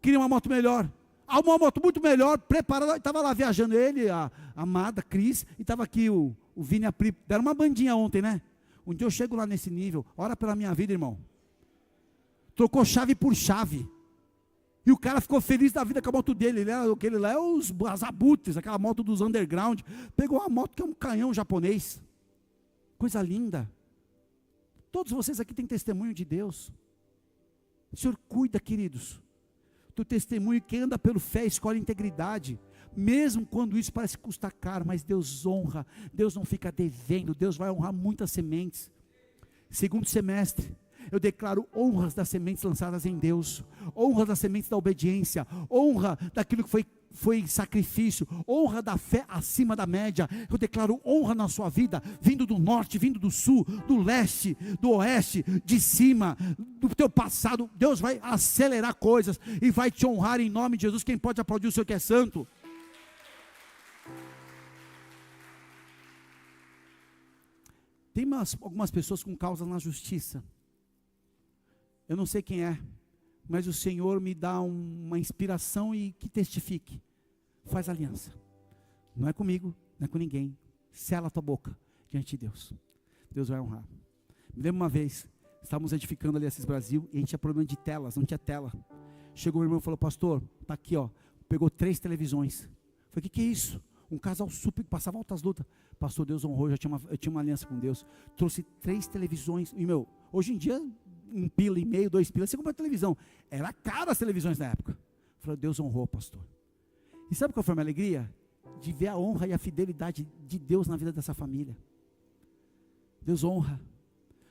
Queria uma moto melhor. Uma moto muito melhor, preparada. Estava lá viajando ele, a amada Cris, e estava aqui o Vini e a Pri. Deram uma bandinha ontem, né? Um dia eu chego lá nesse nível. Ora pela minha vida, irmão. Trocou chave por chave. E o cara ficou feliz da vida com a moto dele. Aquele lá é as abutres, aquela moto dos underground. Pegou uma moto que é um canhão japonês. Coisa linda. Todos vocês aqui têm testemunho de Deus. O Senhor cuida, queridos, do testemunho. Quem anda pelo fé escolhe integridade, mesmo quando isso parece custar caro, mas Deus honra, Deus não fica devendo, Deus vai honrar muitas sementes. Segundo semestre, eu declaro honras das sementes lançadas em Deus, honra das sementes da obediência, honra daquilo que foi sacrifício, honra da fé acima da média. Eu declaro honra na sua vida, vindo do norte, vindo do sul, do leste, do oeste, de cima, do teu passado. Deus vai acelerar coisas e vai te honrar em nome de Jesus. Quem pode aplaudir o Senhor que é santo? Tem algumas pessoas com causas na justiça. Eu não sei quem é, mas o Senhor me dá uma inspiração e que testifique. Faz aliança. Não é comigo, não é com ninguém. Sela a tua boca diante de Deus. Deus vai honrar. Me lembro uma vez, estávamos edificando ali Assis Brasil e a gente tinha problema de telas, não tinha tela. Chegou o irmão e falou, pastor, está aqui ó, pegou 3 televisões. Eu falei, o que é isso? Um casal super que passava altas lutas. Pastor, Deus honrou, eu tinha uma aliança com Deus. Trouxe 3 televisões. E hoje em dia, 1,5 pila, 2 pilas, você compra televisão. Era caro as televisões na época. Eu falei, Deus honrou, pastor. E sabe qual foi a minha alegria? De ver a honra e a fidelidade de Deus na vida dessa família. Deus honra.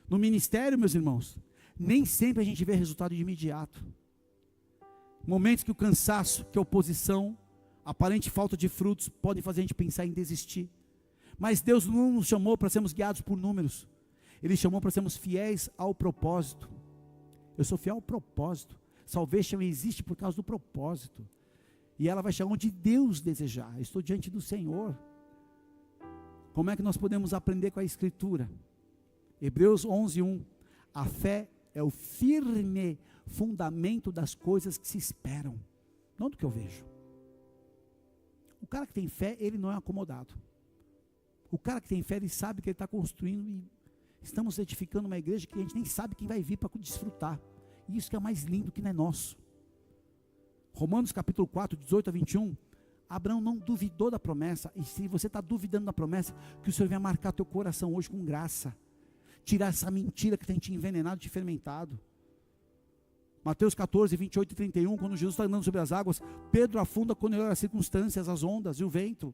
No ministério, meus irmãos, nem sempre a gente vê resultado de imediato. Momentos que o cansaço, que a oposição, aparente falta de frutos, podem fazer a gente pensar em desistir. Mas Deus não nos chamou para sermos guiados por números. Ele chamou para sermos fiéis ao propósito. Eu sou fiel ao propósito. Salvation existe por causa do propósito. E ela vai chegar onde Deus desejar. Eu estou diante do Senhor. Como é que nós podemos aprender com a Escritura? Hebreus 11:1. A fé é o firme fundamento das coisas que se esperam, não do que eu vejo. O cara que tem fé, ele não é acomodado. O cara que tem fé, ele sabe que ele está construindo, e estamos edificando uma igreja que a gente nem sabe quem vai vir para desfrutar. E isso que é mais lindo, que não é nosso. Romanos capítulo 4, 18-21, Abraão não duvidou da promessa. E se você está duvidando da promessa, que o Senhor venha marcar teu coração hoje com graça, tirar essa mentira que tem te envenenado, te fermentado. Mateus 14, 28-31, quando Jesus está andando sobre as águas, Pedro afunda quando ele olha as circunstâncias, as ondas e o vento.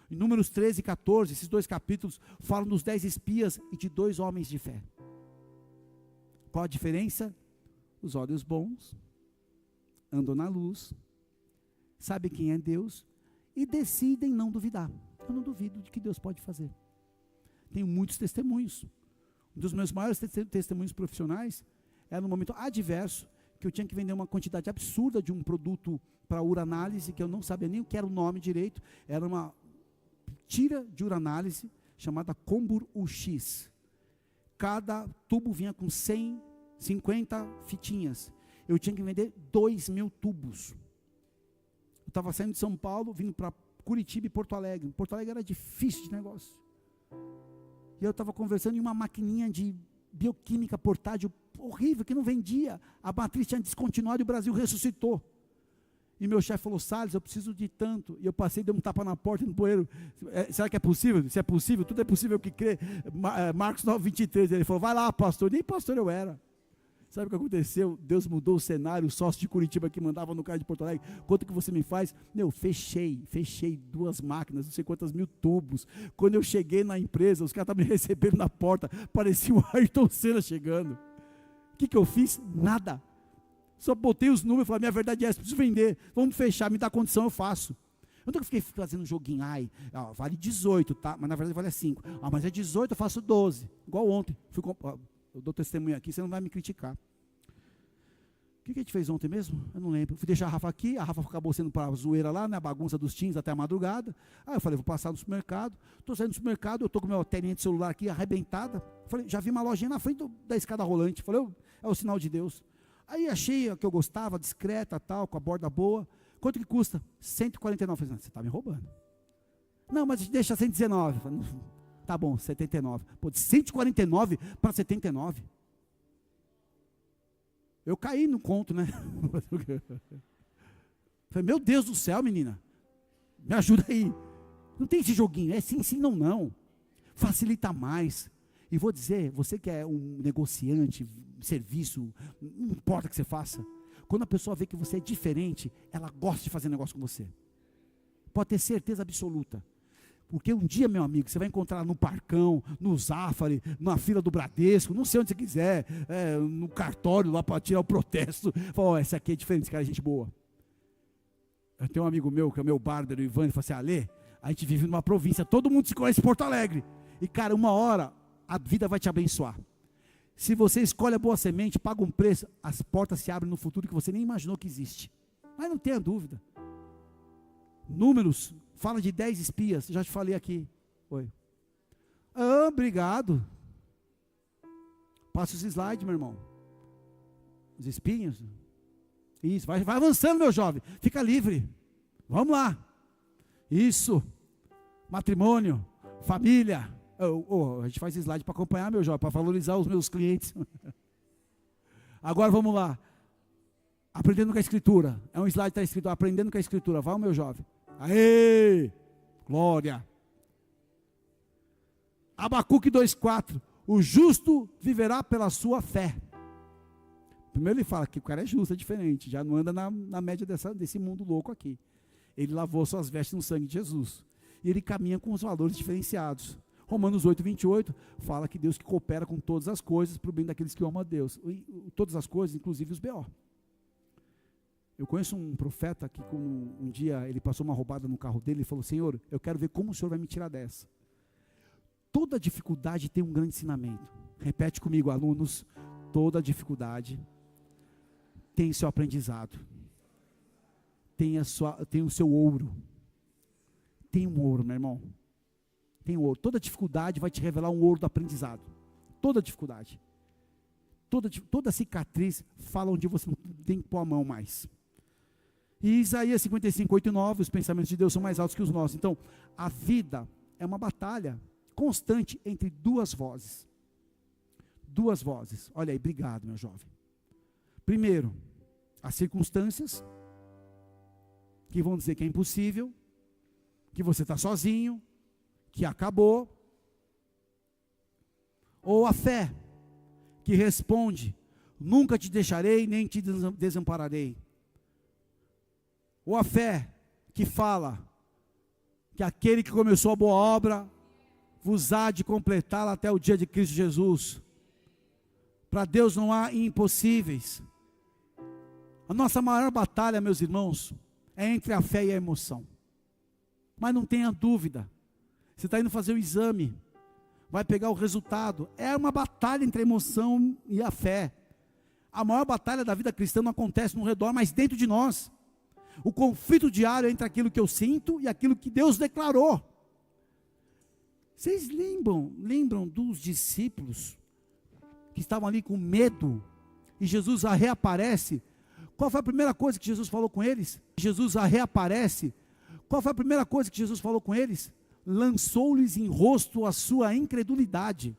Em Números 13 e 14, esses 2 capítulos falam dos 10 espias e de 2 homens de fé. Qual a diferença? Os olhos bons, andam na luz, sabem quem é Deus e decidem não duvidar. Eu não duvido de que Deus pode fazer. Tenho muitos testemunhos. Um dos meus maiores testemunhos profissionais era no momento adverso, que eu tinha que vender uma quantidade absurda de um produto para uranálise, que eu não sabia nem o que era o nome direito. Era uma tira de uranálise chamada Combur UX. Cada tubo vinha com 150 fitinhas. Eu tinha que vender 2.000 tubos. Eu estava saindo de São Paulo, vindo para Curitiba e Porto Alegre. Porto Alegre era difícil de negócio. E eu estava conversando em uma maquininha de bioquímica portátil, horrível, que não vendia. A matriz tinha descontinuado e o Brasil ressuscitou. E meu chefe falou: Salles, eu preciso de tanto. E eu passei, dei um tapa na porta, no banheiro. Será que é possível? Se é possível, tudo é possível que crê. Marcos 9, 23. Ele falou: vai lá, pastor. Nem pastor eu era. Sabe o que aconteceu? Deus mudou o cenário. O sócio de Curitiba que mandava no cara de Porto Alegre: quanto que você me faz? Fechei 2 máquinas, não sei quantas mil tubos. Quando eu cheguei na empresa, os caras estavam me recebendo na porta, parecia o Ayrton Senna chegando. O que eu fiz? Nada. Só botei os números e falei: minha verdade é essa, preciso vender, vamos fechar, me dá condição, eu faço. Eu não fiquei fazendo um joguinho, vale 18, tá? Mas na verdade vale 5. Mas é 18, eu faço 12. Igual ontem. Eu dou testemunho aqui, você não vai me criticar. O que a gente fez ontem mesmo? Eu não lembro. Fui deixar a Rafa aqui, a Rafa acabou sendo para a zoeira lá, né, a bagunça dos teens até a madrugada. Aí eu falei: vou passar no supermercado. Estou saindo do supermercado, eu estou com meu telinha de celular aqui arrebentada. Falei: já vi uma lojinha na frente da escada rolante. Falei: é o sinal de Deus. Aí achei a que eu gostava, discreta, tal, com a borda boa. Quanto que custa? 149. Falei: você está me roubando. Não, mas deixa 119. Falei: tá bom, 79. Pô, de 149 para 79. Eu caí no conto, né? Falei: meu Deus do céu, menina, me ajuda aí. Não tem esse joguinho, é sim, sim, não, não. Facilita mais. E vou dizer, você que é um negociante, serviço, não importa o que você faça, quando a pessoa vê que você é diferente, ela gosta de fazer negócio com você. Pode ter certeza absoluta. Porque um dia, meu amigo, você vai encontrar no Parcão, no Zafari, na fila do Bradesco, não sei onde você quiser, no cartório lá para tirar o protesto. Fala: esse aqui é diferente, esse cara é gente boa. Eu tenho um amigo meu, que é o meu barber, o Ivan, ele fala assim: Alê, a gente vive numa província, todo mundo se conhece em Porto Alegre. E cara, uma hora, a vida vai te abençoar. Se você escolhe a boa semente, paga um preço, as portas se abrem no futuro que você nem imaginou que existe. Mas não tenha dúvida. Números fala de 10 espias, já te falei aqui. Oi. Obrigado. Passa os slides, meu irmão. Os espinhos. Isso, vai avançando, meu jovem. Fica livre. Vamos lá. Isso. Matrimônio, família. A gente faz slide para acompanhar, meu jovem, para valorizar os meus clientes. Agora vamos lá. Aprendendo com a Escritura. É um slide que está escrito: aprendendo com a Escritura. Vai, meu jovem. Aê! Glória! Abacuque 2,4: o justo viverá pela sua fé. Primeiro ele fala que o cara é justo, é diferente, já não anda na média desse mundo louco aqui. Ele lavou suas vestes no sangue de Jesus. E ele caminha com os valores diferenciados. Romanos 8, 28 fala que Deus que coopera com todas as coisas para o bem daqueles que amam a Deus. Todas as coisas, inclusive os B.O. Eu conheço um profeta que um dia ele passou uma roubada no carro dele e falou: Senhor, eu quero ver como o Senhor vai me tirar dessa. Toda dificuldade tem um grande ensinamento. Repete comigo, alunos: toda dificuldade tem seu aprendizado, tem o seu ouro. Tem um ouro, meu irmão. Tem um ouro. Toda dificuldade vai te revelar um ouro do aprendizado. Toda dificuldade. Toda cicatriz fala onde você não tem que pôr a mão mais. E Isaías 55, 8 e 9, os pensamentos de Deus são mais altos que os nossos. Então, a vida é uma batalha constante entre duas vozes. Duas vozes. Olha aí, obrigado, meu jovem. Primeiro, as circunstâncias, que vão dizer que é impossível, que você está sozinho, que acabou. Ou a fé, que responde, nunca te deixarei, nem te desampararei. Ou a fé, que fala, que aquele que começou a boa obra, vos há de completá-la até o dia de Cristo Jesus. Para Deus não há impossíveis. A nossa maior batalha, meus irmãos, é entre a fé e a emoção. Mas não tenha dúvida, você está indo fazer o exame, vai pegar o resultado, é uma batalha entre a emoção e a fé. A maior batalha da vida cristã não acontece no redor, mas dentro de nós. O conflito diário entre aquilo que eu sinto e aquilo que Deus declarou. Vocês lembram dos discípulos que estavam ali com medo, e Jesus reaparece? Qual foi a primeira coisa que Jesus falou com eles? Jesus reaparece. Qual foi a primeira coisa que Jesus falou com eles? Lançou-lhes em rosto a sua incredulidade.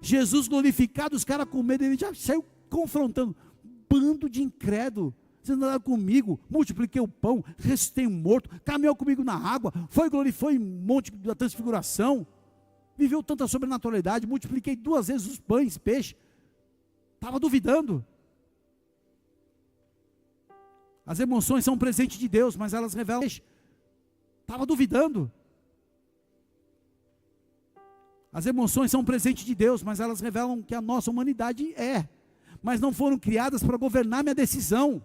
Jesus glorificado, os caras com medo, ele já saiu confrontando. Bando de incrédulo, vocês andaram comigo, multipliquei o pão, ressuscitei um morto, caminhou comigo na água, foi em monte da transfiguração, viveu tanta sobrenaturalidade, multipliquei 2 vezes os pães, peixe, estava duvidando. As emoções são um presente de Deus, mas elas revelam, estava duvidando. As emoções são um presente de Deus, mas elas revelam que a nossa humanidade mas não foram criadas para governar minha decisão.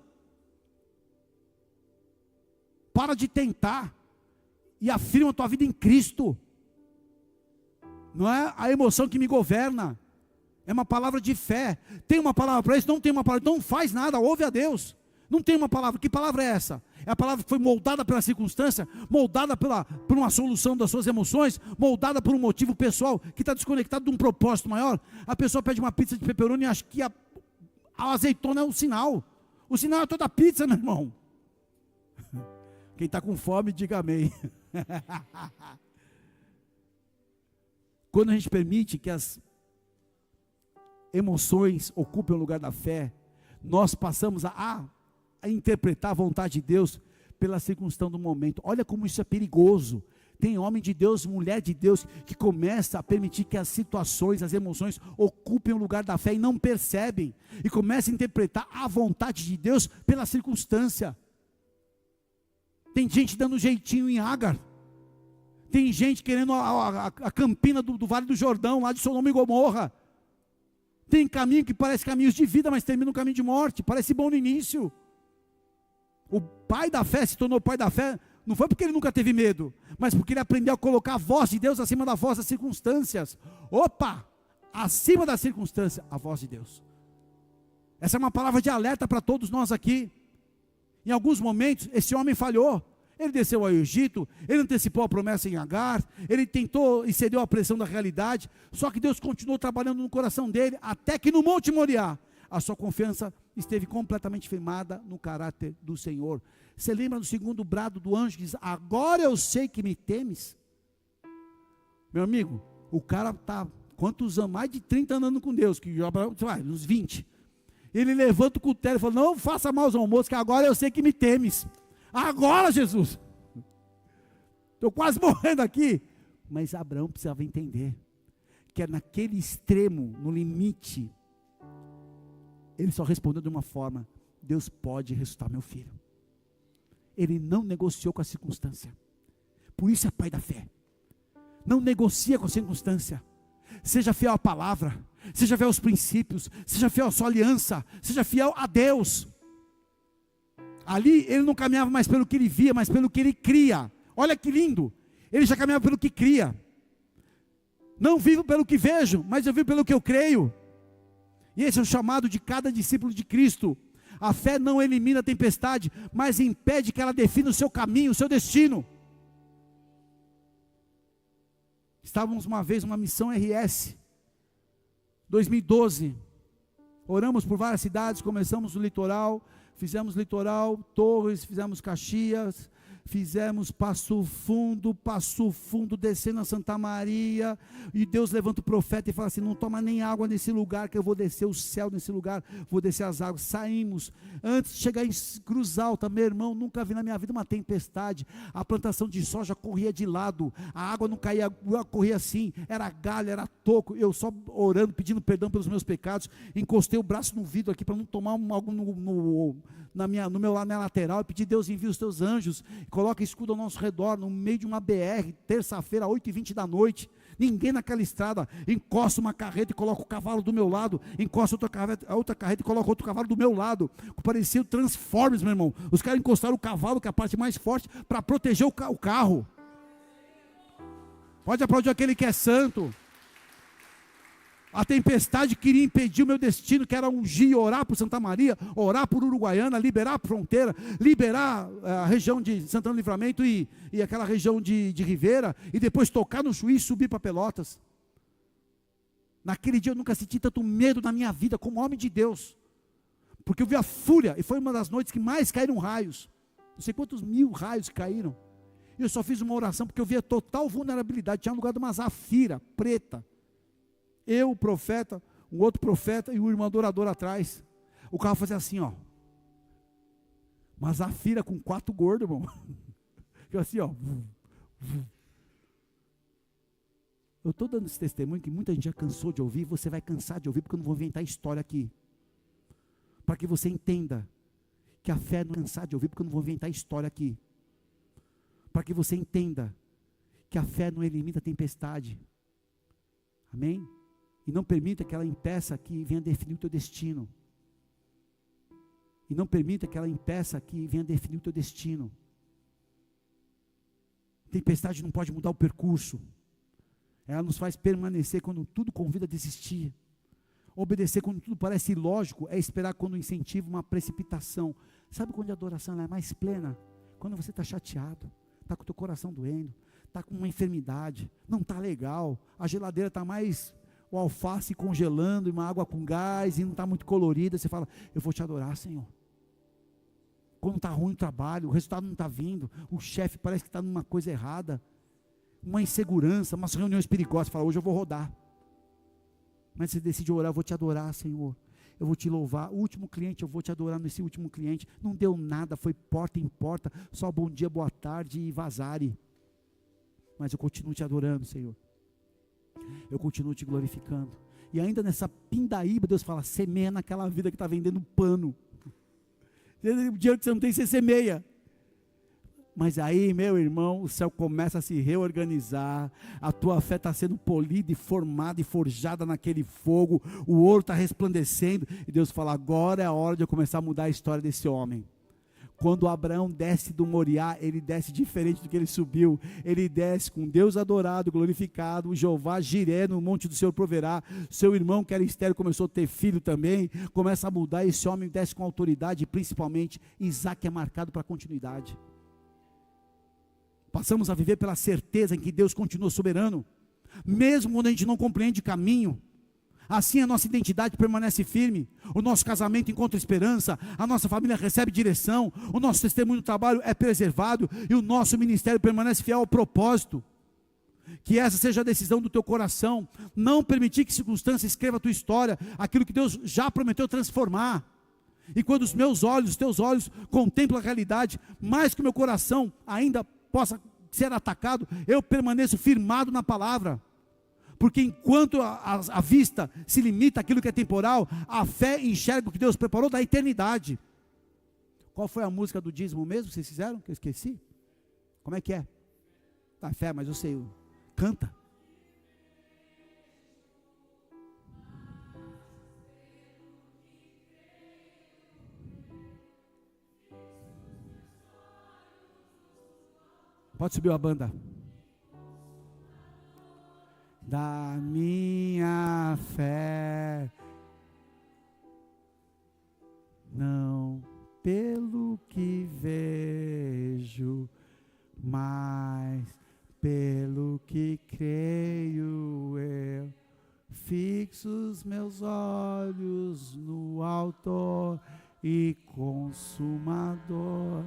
Para de tentar, e afirma a tua vida em Cristo. Não é a emoção que me governa, é uma palavra de fé. Tem uma palavra para isso? Não tem uma palavra, então não faz nada, ouve a Deus. Não tem uma palavra, que palavra é essa? É a palavra que foi moldada pela circunstância, moldada por uma solução das suas emoções, moldada por um motivo pessoal, que está desconectado de um propósito maior. A pessoa pede uma pizza de pepperoni e acha que a azeitona é o sinal é toda a pizza, meu irmão. Quem está com fome, diga amém. Quando a gente permite que as emoções ocupem o lugar da fé, nós passamos a interpretar a vontade de Deus pela circunstância do momento. Olha como isso é perigoso. Tem homem de Deus, mulher de Deus, que começa a permitir que as situações, as emoções ocupem o lugar da fé e não percebem, e começa a interpretar a vontade de Deus pela circunstância. Tem gente dando jeitinho em Agar, tem gente querendo a campina do Vale do Jordão, lá de Sodoma e Gomorra. Tem caminho que parece caminhos de vida, mas termina um caminho de morte, parece bom no início. O pai da fé se tornou pai da fé, não foi porque ele nunca teve medo, mas porque ele aprendeu a colocar a voz de Deus acima da voz das circunstâncias. Opa, acima da circunstância, a voz de Deus. Essa é uma palavra de alerta para todos nós aqui. Em alguns momentos, esse homem falhou. Ele desceu ao Egito, ele antecipou a promessa em Agar, ele tentou e cedeu à pressão da realidade, só que Deus continuou trabalhando no coração dele, até que no Monte Moriá, a sua confiança esteve completamente firmada no caráter do Senhor. Você lembra do segundo brado do anjo que diz: agora eu sei que me temes? Meu amigo, o cara está, quantos anos? Mais de 30 andando com Deus, que vai, uns 20. Ele levanta o cutelo e fala: não faça mal aos almoços, que agora eu sei que me temes. Agora, Jesus, estou quase morrendo aqui. Mas Abraão precisava entender que é naquele extremo, no limite, ele só respondeu de uma forma: Deus pode ressuscitar meu filho. Ele não negociou com a circunstância. Por isso é pai da fé. Não negocia com a circunstância. Seja fiel à palavra, seja fiel aos princípios, seja fiel à sua aliança, seja fiel a Deus. Ali ele não caminhava mais pelo que ele via, mas pelo que ele cria. Olha que lindo, ele já caminhava pelo que cria. Não vivo pelo que vejo, mas eu vivo pelo que eu creio. E esse é o chamado de cada discípulo de Cristo, A fé não elimina a tempestade, mas impede que ela defina o seu caminho, o seu destino. Estávamos uma vez numa missão RS, 2012, oramos por várias cidades, começamos no litoral, fizemos litoral, Torres, fizemos Caxias, fizemos Passo Fundo, descendo a Santa Maria, e Deus levanta o profeta e fala assim: não toma nem água nesse lugar, que eu vou descer o céu nesse lugar, vou descer as águas. Saímos, antes de chegar em Cruz Alta, meu irmão, nunca vi na minha vida uma tempestade, a plantação de soja corria de lado, a água não caía, corria assim, era galho, era toco, eu só orando, pedindo perdão pelos meus pecados, encostei o braço no vidro aqui, para não tomar algo na minha lateral, e pedi: Deus, envia os teus anjos, coloca escudo ao nosso redor, no meio de uma BR, terça-feira, 8h20 da noite, ninguém naquela estrada, encosta uma carreta e coloca o cavalo do meu lado, encosta outra carreta e coloca outro cavalo do meu lado, parecia o Transformers, meu irmão, os caras encostaram o cavalo, que é a parte mais forte, para proteger o carro. Pode aplaudir aquele que é santo. A tempestade queria impedir o meu destino, que era ungir, orar por Santa Maria, orar por Uruguaiana, liberar a fronteira, liberar a região de Santana do Livramento e aquela região de Rivera, e depois tocar no Chuí e subir para Pelotas. Naquele dia eu nunca senti tanto medo na minha vida, como homem de Deus, porque eu vi a fúria, e foi uma das noites que mais caíram raios, não sei quantos mil raios caíram, e eu só fiz uma oração, porque eu via total vulnerabilidade, tinha um lugar de uma zafira preta, eu, o profeta, um outro profeta e o irmão adorador atrás. O carro fazia assim, ó. Uma zafira com 4 gordos, irmão. Eu assim, ó. Eu estou dando esse testemunho que muita gente já cansou de ouvir. Você vai cansar de ouvir, porque eu não vou inventar história aqui. Para que você entenda que a fé não é cansar de ouvir, porque eu não vou inventar história aqui. Para que você entenda que a fé não elimina a tempestade. Amém? E não permita que ela impeça que venha definir o teu destino. E não permita que ela impeça que venha definir o teu destino. Tempestade não pode mudar o percurso. Ela nos faz permanecer quando tudo convida a desistir. Obedecer quando tudo parece ilógico é esperar quando incentiva uma precipitação. Sabe quando a adoração ela é mais plena? Quando você está chateado, está com o teu coração doendo, está com uma enfermidade, não está legal, a geladeira está mais... o alface congelando, e uma água com gás, e não está muito colorida, você fala: eu vou te adorar, Senhor. Quando está ruim o trabalho, o resultado não está vindo, o chefe parece que está numa coisa errada, uma insegurança, umas reuniões perigosas, você fala: hoje eu vou rodar. Mas você decide orar: eu vou te adorar, Senhor, eu vou te louvar. O último cliente, eu vou te adorar nesse último cliente, não deu nada, foi porta em porta, só bom dia, boa tarde e vazare, mas eu continuo te adorando, Senhor. Eu continuo te glorificando. E ainda nessa pindaíba, Deus fala: semeia naquela vida que está vendendo pano. O dinheiro que você não tem, você semeia. Mas aí, meu irmão, o céu começa a se reorganizar, a tua fé está sendo polida e formada e forjada naquele fogo, o ouro está resplandecendo, e Deus fala: agora é a hora de eu começar a mudar a história desse homem. Quando Abraão desce do Moriá, ele desce diferente do que ele subiu, ele desce com Deus adorado, glorificado, o Jeová Jiré no monte do Senhor proverá, seu irmão que era estéril começou a ter filho também, começa a mudar, esse homem desce com autoridade, e principalmente, Isaac é marcado para a continuidade. Passamos a viver pela certeza em que Deus continua soberano, mesmo quando a gente não compreende o caminho. Assim a nossa identidade permanece firme, o nosso casamento encontra esperança, a nossa família recebe direção, o nosso testemunho no trabalho é preservado, e o nosso ministério permanece fiel ao propósito. Que essa seja a decisão do teu coração, não permitir que circunstância escreva a tua história, aquilo que Deus já prometeu transformar. E quando os meus olhos, os teus olhos contemplam a realidade, mais que o meu coração ainda possa ser atacado, eu permaneço firmado na palavra. Porque enquanto a vista se limita àquilo que é temporal, a fé enxerga o que Deus preparou da eternidade. Qual foi a música do dízimo mesmo que vocês fizeram? Que eu esqueci. Como é que é? Tá, fé, mas eu sei. Canta. Pode subir a banda. Da minha fé não pelo que vejo, mas pelo que creio eu. Fixo os meus olhos no autor e consumador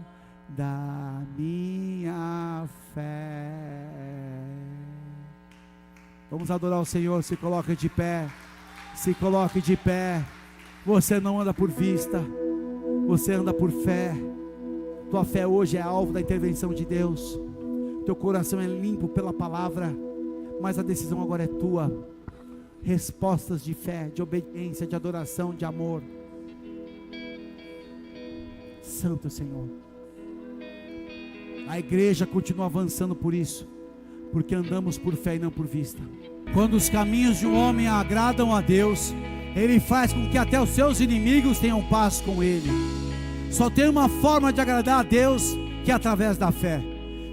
da minha fé. Vamos adorar o Senhor. Se coloque de pé. Se coloque de pé. Você não anda por vista, você anda por fé. Tua fé hoje é alvo da intervenção de Deus. Teu coração é limpo pela palavra, mas a decisão agora é tua. Respostas de fé, de obediência, de adoração, de amor. Santo Senhor. A igreja continua avançando por isso, porque andamos por fé e não por vista. Quando os caminhos de um homem agradam a Deus, Ele faz com que até os seus inimigos tenham paz com Ele. Só tem uma forma de agradar a Deus, que é através da fé.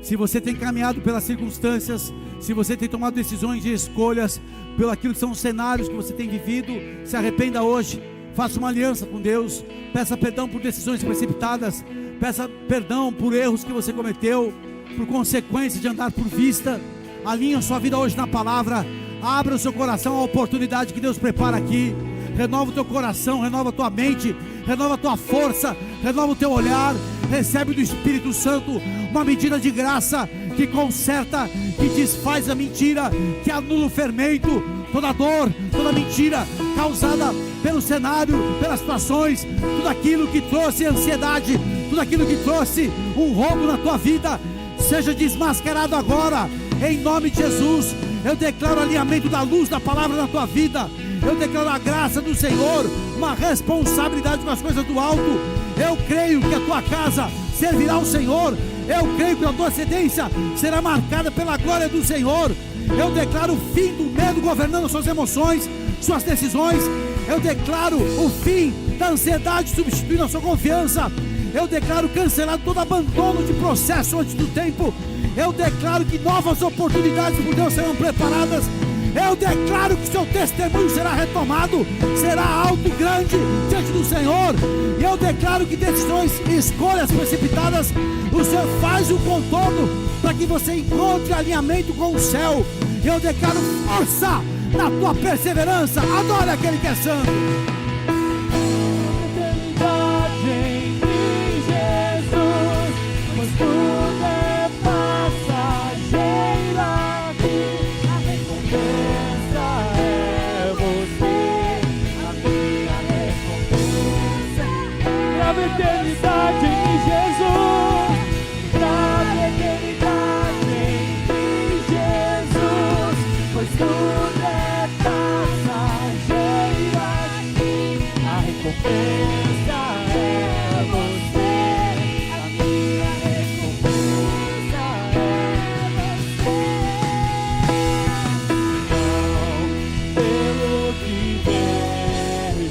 Se você tem caminhado pelas circunstâncias, se você tem tomado decisões e escolhas, pelo aquilo que são os cenários que você tem vivido, se arrependa hoje, faça uma aliança com Deus, peça perdão por decisões precipitadas, peça perdão por erros que você cometeu, por consequências de andar por vista. Alinhe a sua vida hoje na palavra, abra o seu coração à oportunidade que Deus prepara aqui. Renova o teu coração, renova a tua mente, renova a tua força, renova o teu olhar. Recebe do Espírito Santo uma medida de graça que conserta, que desfaz a mentira, que anula o fermento, toda dor, toda mentira causada pelo cenário, pelas situações, tudo aquilo que trouxe ansiedade, tudo aquilo que trouxe um roubo na tua vida, seja desmascarado agora, em nome de Jesus. Eu declaro o alinhamento da luz da palavra na tua vida. Eu declaro a graça do Senhor, uma responsabilidade com as coisas do alto. Eu creio que a tua casa servirá ao Senhor. Eu creio que a tua ascendência será marcada pela glória do Senhor. Eu declaro o fim do medo governando suas emoções, suas decisões. Eu declaro o fim da ansiedade substituindo a sua confiança. Eu declaro cancelado todo abandono de processo antes do tempo. Eu declaro que novas oportunidades por Deus serão preparadas. Eu declaro que seu testemunho será retomado, será alto e grande diante do Senhor. E eu declaro que decisões e escolhas precipitadas, o Senhor faz o contorno para que você encontre alinhamento com o céu. E eu declaro força na tua perseverança. Adore aquele que é santo. Eternidade em Jesus, pra eternidade em Jesus, pois tudo é passageiro aqui, a recompensa é você, a minha recompensa é você, não pelo que vejo,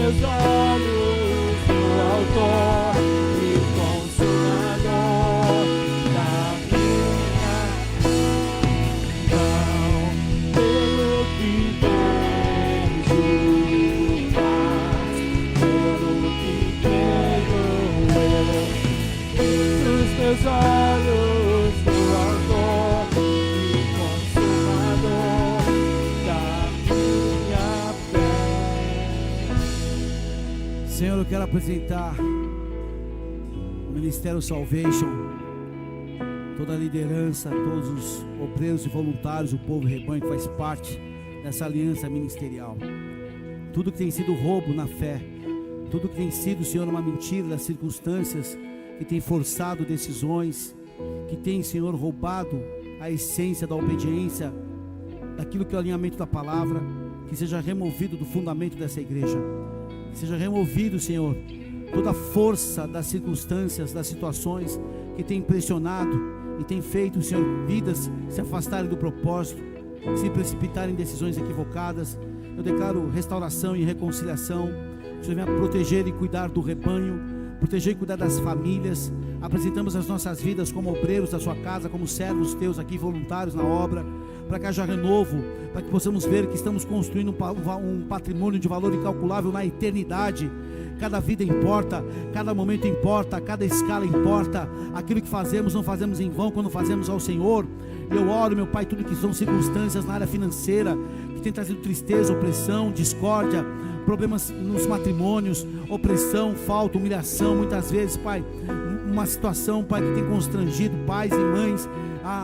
meus olhos no autor e consumador da minha, não pelo que vejo, mas pelo que creio eu. Os meus olhos no autor e consumador da minha fé. Senhor, eu quero apresentar o Ministério Salvation, toda a liderança, todos os obreiros e voluntários, o povo rebanho que faz parte dessa aliança ministerial. Tudo que tem sido roubo na fé, tudo que tem sido, Senhor, uma mentira das circunstâncias, que tem forçado decisões, que tem, Senhor, roubado a essência da obediência, daquilo que é o alinhamento da palavra, que seja removido do fundamento dessa igreja. Seja removido, Senhor, toda a força das circunstâncias, das situações que tem pressionado e tem feito, Senhor, vidas se afastarem do propósito, se precipitarem em decisões equivocadas. Eu declaro restauração e reconciliação. O Senhor venha proteger e cuidar do rebanho, proteger e cuidar das famílias. Apresentamos as nossas vidas como obreiros da sua casa, como servos teus aqui, voluntários na obra, para que haja renovo, para que possamos ver que estamos construindo um patrimônio de valor incalculável na eternidade. Cada vida importa, cada momento importa, cada escala importa. Aquilo que fazemos, não fazemos em vão quando fazemos ao Senhor. Eu oro, meu Pai, tudo que são circunstâncias na área financeira, que tem trazido tristeza, opressão, discórdia, problemas nos matrimônios, opressão, falta, humilhação, muitas vezes, Pai, uma situação, Pai, que tem constrangido pais e mães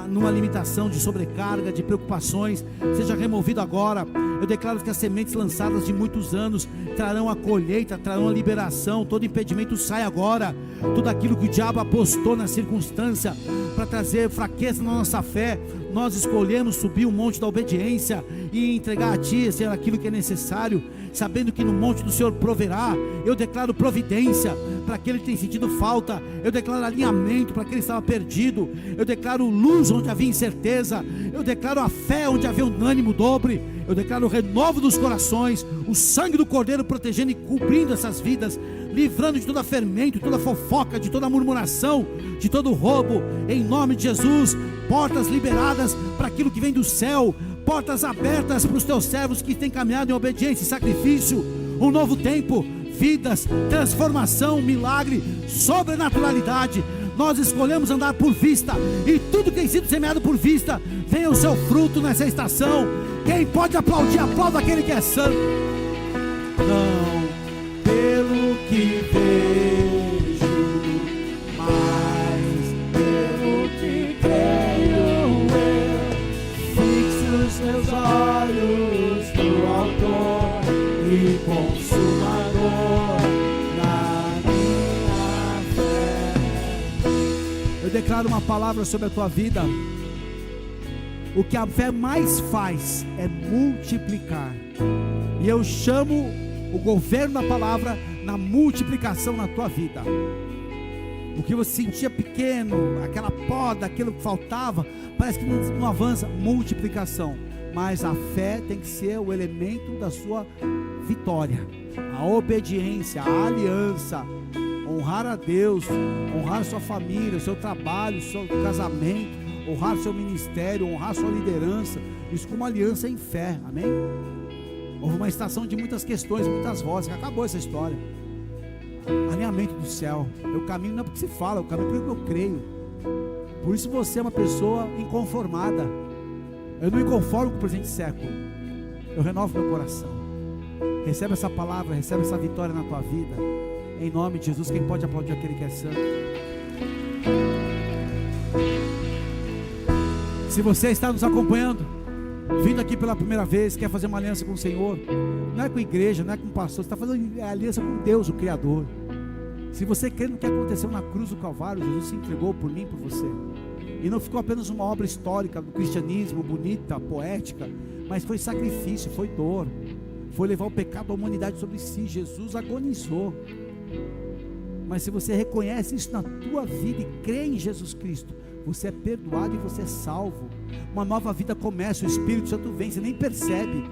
numa limitação de sobrecarga, de preocupações, seja removido agora. Eu declaro que as sementes lançadas de muitos anos trarão a colheita, trarão a liberação. Todo impedimento sai agora. Tudo aquilo que o diabo apostou na circunstância para trazer fraqueza na nossa fé, nós escolhemos subir o monte da obediência e entregar a Ti, Senhor, aquilo que é necessário, sabendo que no monte do Senhor proverá. Eu declaro providência para aquele que tem sentido falta. Eu declaro alinhamento para aquele que estava perdido. Eu declaro luz onde havia incerteza. Eu declaro a fé onde havia um ânimo dobre. Eu declaro o renovo dos corações, o sangue do Cordeiro protegendo e cobrindo essas vidas, livrando de toda fermento, de toda fofoca, de toda murmuração, de todo roubo, em nome de Jesus. Portas liberadas para aquilo que vem do céu, portas abertas para os teus servos que têm caminhado em obediência e sacrifício. Um novo tempo, vidas, transformação, milagre, sobrenaturalidade. Nós escolhemos andar por vista, e tudo que tem sido semeado por vista, venha o seu fruto nessa estação. Quem pode aplaudir, aplauda aquele que é santo. Não pelo que vejo, mas pelo que creio eu. Fixo os meus olhos no Autor e Consumador da minha fé. Eu declaro uma palavra sobre a tua vida. O que a fé mais faz é multiplicar. E eu chamo o governo da palavra na multiplicação na tua vida. O que você sentia pequeno, aquela poda, aquilo que faltava, parece que não avança. Multiplicação. Mas a fé tem que ser o elemento da sua vitória. A obediência, a aliança, honrar a Deus, honrar a sua família, o seu trabalho, o seu casamento, honrar seu ministério, honrar sua liderança, isso como aliança em fé, amém? Houve uma estação de muitas questões, muitas vozes, acabou essa história. Alinhamento do céu. Eu caminho não é porque se fala, eu caminho porque eu creio. Por isso você é uma pessoa inconformada. Eu não me conformo com o presente século, eu renovo meu coração. Recebe essa palavra, recebe essa vitória na tua vida, em nome de Jesus. Quem pode aplaudir aquele que é santo? Se você está nos acompanhando, vindo aqui pela primeira vez, quer fazer uma aliança com o Senhor, não é com a igreja, não é com o pastor, você está fazendo aliança com Deus, o Criador. Se você crê no que aconteceu na cruz do Calvário, Jesus se entregou por mim, por você, e não ficou apenas uma obra histórica do cristianismo, bonita, poética, mas foi sacrifício, foi dor, foi levar o pecado da humanidade sobre si. Jesus agonizou. Mas se você reconhece isso na tua vida e crê em Jesus Cristo, você é perdoado e você é salvo. Uma nova vida começa, o Espírito Santo vem, você nem percebe,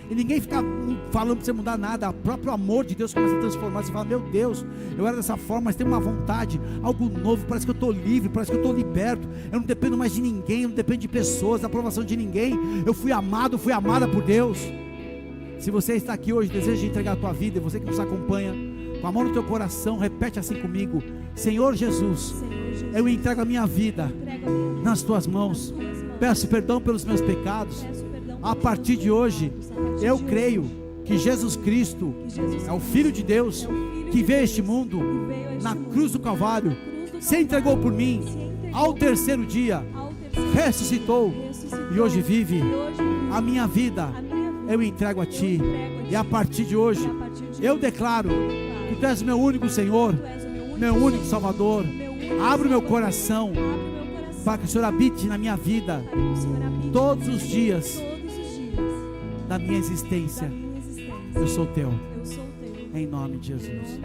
e ninguém fica falando para você mudar nada. O próprio amor de Deus começa a transformar. Você fala: meu Deus, eu era dessa forma, mas tem uma vontade, algo novo, parece que eu estou livre, parece que eu estou liberto. Eu não dependo mais de ninguém, eu não dependo de pessoas, da aprovação de ninguém. Eu fui amado, fui amada por Deus. Se você está aqui hoje, deseja entregar a tua vida, e você que nos acompanha, com a mão no teu coração, repete assim comigo: Senhor Jesus, eu entrego a minha vida nas tuas mãos. Peço perdão pelos meus pecados. A partir de hoje, eu creio que Jesus Cristo é o Filho de Deus, que veio a este mundo na cruz do Calvário, se entregou por mim, ao terceiro dia ressuscitou e hoje vive. A minha vida eu entrego a Ti, e a partir de hoje eu declaro que Tu és meu único Senhor, meu único Salvador. Abre o meu coração para que o Senhor habite na minha vida todos os dias da minha existência. Eu sou Teu, em nome de Jesus.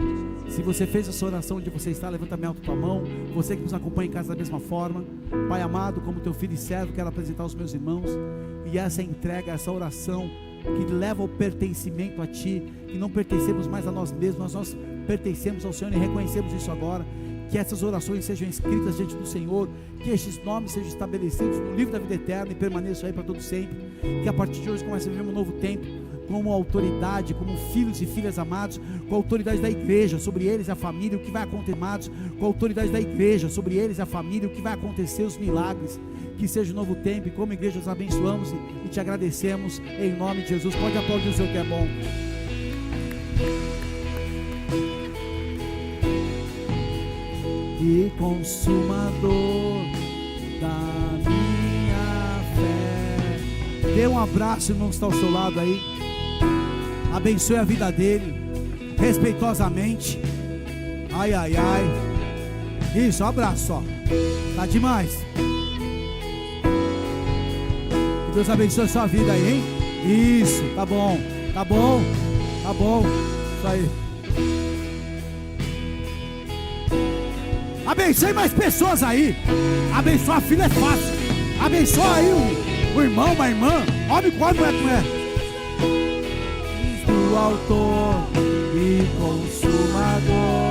Se você fez essa oração onde você está, levanta bem alto a tua mão. Você que nos acompanha em casa da mesma forma. Pai amado, como Teu filho e servo, quero apresentar os meus irmãos, e essa entrega, essa oração que leva ao pertencimento a Ti, que não pertencemos mais a nós mesmos, nós pertencemos ao Senhor e reconhecemos isso agora. que essas orações sejam escritas diante do Senhor, que estes nomes sejam estabelecidos no livro da vida eterna e permaneçam aí para todo sempre, que a partir de hoje comece a viver um novo tempo, como autoridade, como filhos e filhas amados, com a autoridade da igreja sobre eles e a família, o que vai acontecer, amados, com a autoridade da igreja sobre eles e a família, o que vai acontecer, os milagres, que seja um novo tempo, e como igreja nós abençoamos e te agradecemos em nome de Jesus. Pode aplaudir o Senhor que é bom. E consumador da minha fé. Dê um abraço, irmão, que está ao seu lado aí. Abençoe a vida dele, respeitosamente. Ai, ai, ai. Isso, um abraço só. Tá demais. Que Deus abençoe a sua vida aí, hein? Isso, tá bom, tá bom, tá bom. Isso aí. Abençoe mais pessoas aí. Abençoar a filha é fácil. Abençoa aí o irmão, uma irmã. Homem com homem, mulher com mulher. Do autor e consumador